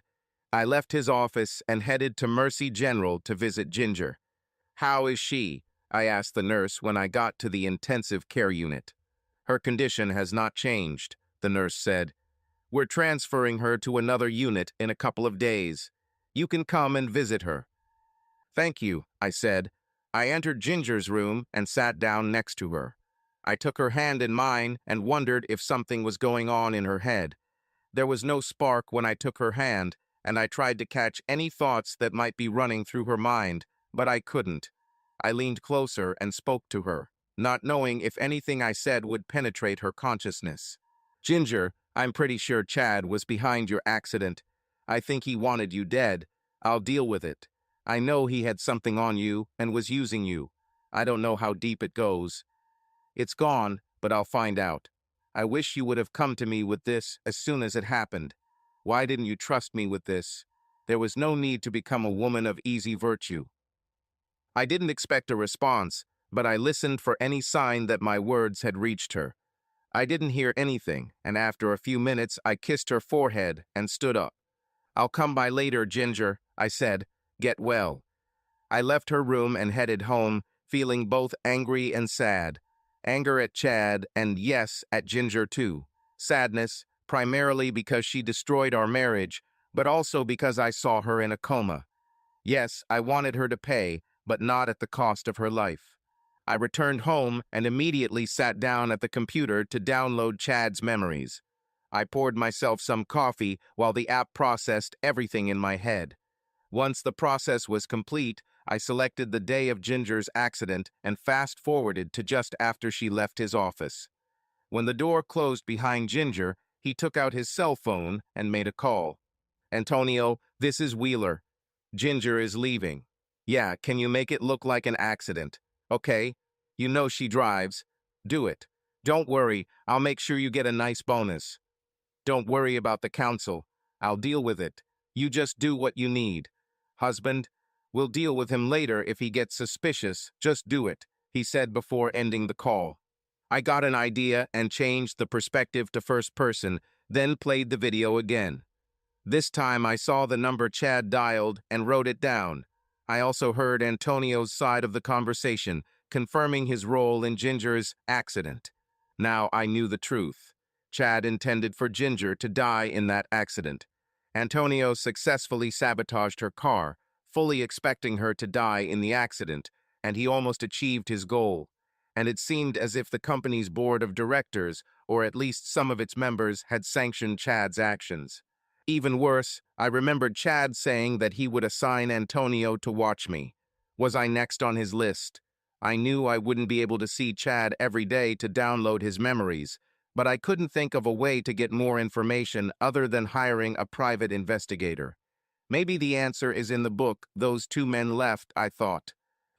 I left his office and headed to Mercy General to visit Ginger. How is she? I asked the nurse when I got to the intensive care unit. Her condition has not changed, the nurse said. We're transferring her to another unit in a couple of days. You can come and visit her. Thank you, I said. I entered Ginger's room and sat down next to her. I took her hand in mine and wondered if something was going on in her head. There was no spark when I took her hand, and I tried to catch any thoughts that might be running through her mind, but I couldn't. I leaned closer and spoke to her, not knowing if anything I said would penetrate her consciousness. Ginger, I'm pretty sure Chad was behind your accident. I think he wanted you dead. I'll deal with it. I know he had something on you and was using you. I don't know how deep it goes. It's gone, but I'll find out. I wish you would have come to me with this as soon as it happened. Why didn't you trust me with this? There was no need to become a woman of easy virtue. I didn't expect a response, but I listened for any sign that my words had reached her. I didn't hear anything, and after a few minutes I kissed her forehead and stood up. I'll come by later, Ginger, I said. Get well. I left her room and headed home, feeling both angry and sad. Anger at Chad and, yes, at Ginger too. Sadness, primarily because she destroyed our marriage, but also because I saw her in a coma. Yes, I wanted her to pay, but not at the cost of her life. I returned home and immediately sat down at the computer to download Chad's memories. I poured myself some coffee while the app processed everything in my head. Once the process was complete, I selected the day of Ginger's accident and fast-forwarded to just after she left his office. When the door closed behind Ginger, he took out his cell phone and made a call. "Antonio, this is Wheeler. Ginger is leaving. Yeah, can you make it look like an accident? Okay? You know she drives. Do it. Don't worry, I'll make sure you get a nice bonus. Don't worry about the council. I'll deal with it. You just do what you need. Husband, we'll deal with him later if he gets suspicious. Just do it," he said before ending the call. I got an idea and changed the perspective to first person, then played the video again. This time I saw the number Chad dialed and wrote it down. I also heard Antonio's side of the conversation, confirming his role in Ginger's accident. Now I knew the truth. Chad intended for Ginger to die in that accident. Antonio successfully sabotaged her car, fully expecting her to die in the accident, and he almost achieved his goal. And it seemed as if the company's board of directors, or at least some of its members, had sanctioned Chad's actions. Even worse, I remembered Chad saying that he would assign Antonio to watch me. Was I next on his list? I knew I wouldn't be able to see Chad every day to download his memories, but I couldn't think of a way to get more information other than hiring a private investigator. Maybe the answer is in the book Those Two Men Left, I thought.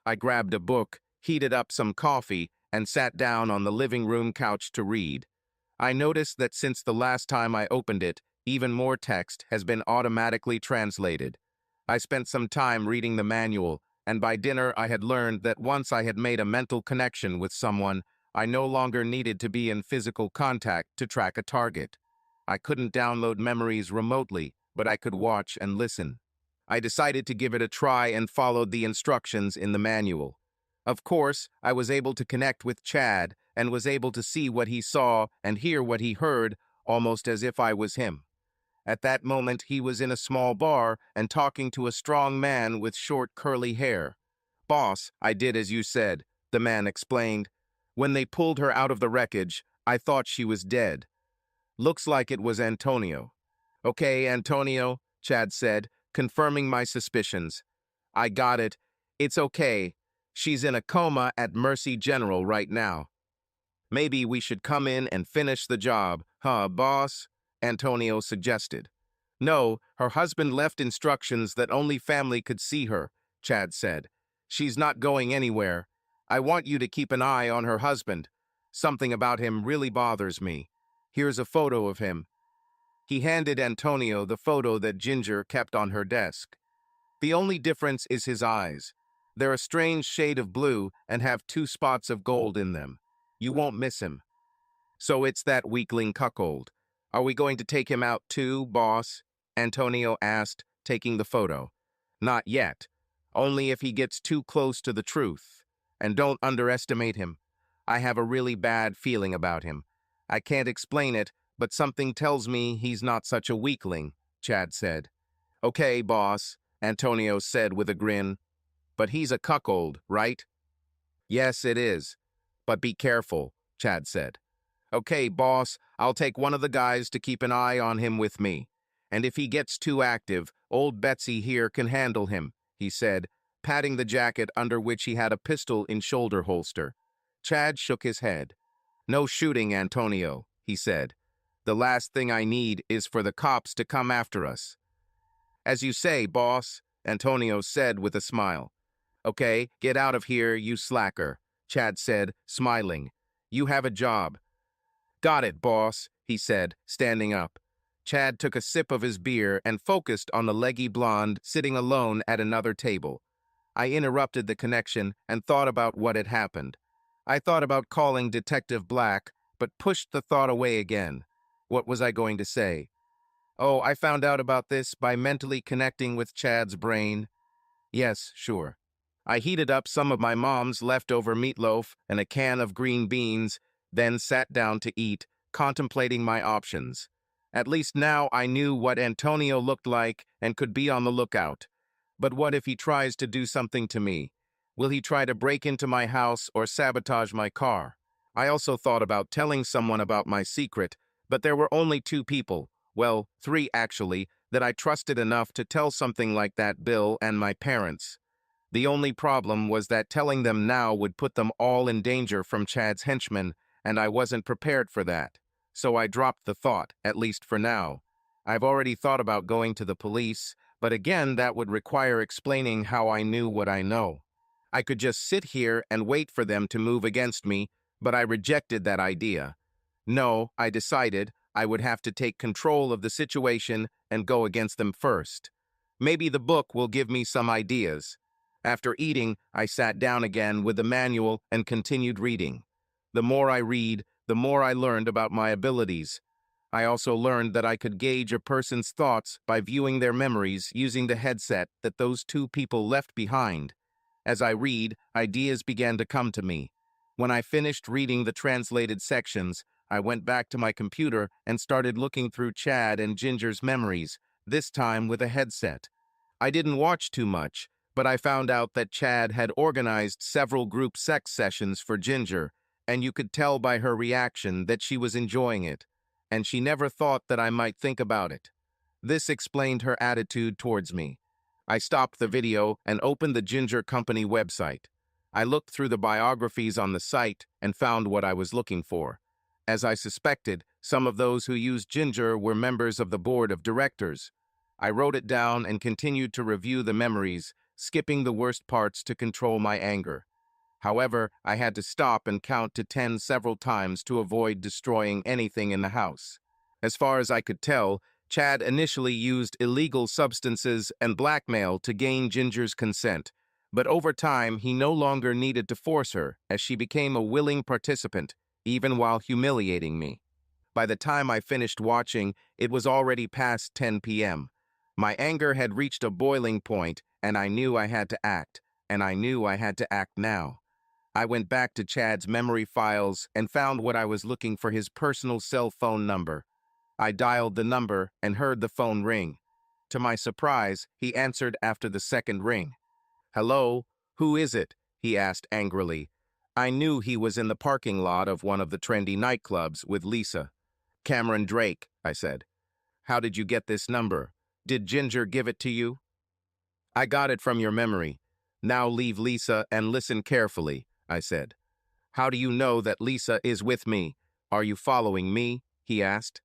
I grabbed a book, heated up some coffee, and sat down on the living room couch to read. I noticed that since the last time I opened it, even more text has been automatically translated. I spent some time reading the manual, and by dinner I had learned that once I had made a mental connection with someone, I no longer needed to be in physical contact to track a target. I couldn't download memories remotely, but I could watch and listen. I decided to give it a try and followed the instructions in the manual. Of course, I was able to connect with Chad and was able to see what he saw and hear what he heard, almost as if I was him. At that moment, he was in a small bar and talking to a strong man with short, curly hair. "Boss, I did as you said," the man explained. "When they pulled her out of the wreckage, I thought she was dead. Looks like it was Antonio." "Okay, Antonio," Chad said, confirming my suspicions. "I got it. It's okay. She's in a coma at Mercy General right now. Maybe we should come in and finish the job, huh, boss?" Antonio suggested. "No, her husband left instructions that only family could see her," Chad said. "She's not going anywhere. I want you to keep an eye on her husband. Something about him really bothers me. Here's a photo of him." He handed Antonio the photo that Ginger kept on her desk. "The only difference is his eyes. They're a strange shade of blue and have 2 spots of gold in them. You won't miss him." "So it's that weakling cuckold. Are we going to take him out too, boss?" Antonio asked, taking the photo. "Not yet. Only if he gets too close to the truth. And don't underestimate him. I have a really bad feeling about him. I can't explain it, but something tells me he's not such a weakling," Chad said. "Okay, boss," Antonio said with a grin. "But he's a cuckold, right?" "Yes, it is. But be careful," Chad said. "Okay, boss, I'll take one of the guys to keep an eye on him with me. And if he gets too active, old Betsy here can handle him," he said, patting the jacket under which he had a pistol in shoulder holster. Chad shook his head. "No shooting, Antonio," he said. "The last thing I need is for the cops to come after us." "As you say, boss," Antonio said with a smile. "Okay, get out of here, you slacker," Chad said, smiling. "You have a job." "Got it, boss," he said, standing up. Chad took a sip of his beer and focused on the leggy blonde sitting alone at another table. I interrupted the connection and thought about what had happened. I thought about calling Detective Black, but pushed the thought away again. What was I going to say? "Oh, I found out about this by mentally connecting with Chad's brain." Yes, sure. I heated up some of my mom's leftover meatloaf and a can of green beans, then sat down to eat, contemplating my options. At least now I knew what Antonio looked like and could be on the lookout. But what if he tries to do something to me? Will he try to break into my house or sabotage my car? I also thought about telling someone about my secret, but there were only two people, well, three actually, that I trusted enough to tell something like that: Bill and my parents. The only problem was that telling them now would put them all in danger from Chad's henchmen, and I wasn't prepared for that. So I dropped the thought, at least for now. I've already thought about going to the police, but again, that would require explaining how I knew what I know. I could just sit here and wait for them to move against me, but I rejected that idea. No, I decided I would have to take control of the situation and go against them first. Maybe the book will give me some ideas. After eating, I sat down again with the manual and continued reading. The more I read, the more I learned about my abilities. I also learned that I could gauge a person's thoughts by viewing their memories using the headset that those two people left behind. As I read, ideas began to come to me. When I finished reading the translated sections, I went back to my computer and started looking through Chad and Ginger's memories, this time with a headset. I didn't watch too much, but I found out that Chad had organized several group sex sessions for Ginger, and you could tell by her reaction that she was enjoying it, and she never thought that I might think about it. This explained her attitude towards me. I stopped the video and opened the Ginger Company website. I looked through the biographies on the site and found what I was looking for. As I suspected, some of those who used Ginger were members of the board of directors. I wrote it down and continued to review the memories, skipping the worst parts to control my anger. However, I had to stop and count to 10 several times to avoid destroying anything in the house. As far as I could tell, Chad initially used illegal substances and blackmail to gain Ginger's consent, but over time he no longer needed to force her, as she became a willing participant, even while humiliating me. By the time I finished watching, it was already past 10 p.m. My anger had reached a boiling point, and I knew I had to act, and I knew I had to act now. I went back to Chad's memory files and found what I was looking for: his personal cell phone number. I dialed the number and heard the phone ring. To my surprise, he answered after the second ring. "Hello, who is it?" he asked angrily. I knew he was in the parking lot of one of the trendy nightclubs with Lisa. "Cameron Drake," I said. "How did you get this number? Did Ginger give it to you?" "I got it from your memory. Now leave Lisa and listen carefully," I said. "How do you know that Lisa is with me? Are you following me?" he asked.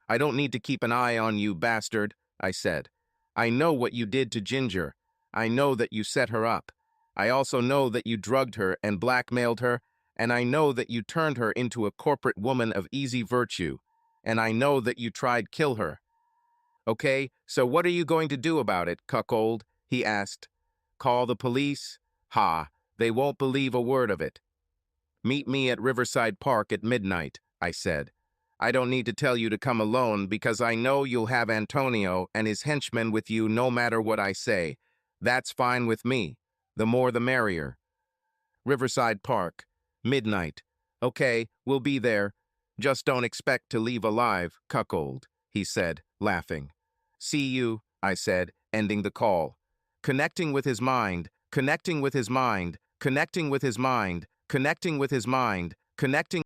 "I don't need to keep an eye on you, bastard," I said. "I know what you did to Ginger. I know that you set her up. I also know that you drugged her and blackmailed her, and I know that you turned her into a corporate woman of easy virtue, and I know that you tried to kill her. Okay, so what are you going to do about it, cuckold?" he asked. "Call the police? Ha, they won't believe a word of it." "Meet me at Riverside Park at midnight," I said. "I don't need to tell you to come alone because I know you'll have Antonio and his henchmen with you no matter what I say. That's fine with me. The more the merrier." Riverside Park, midnight. "Okay, we'll be there. Just don't expect to leave alive, cuckold," he said, laughing. "See you," I said, ending the call. Connecting with his mind, connecting with his mind, connecting with his mind, connecting with his mind, connecting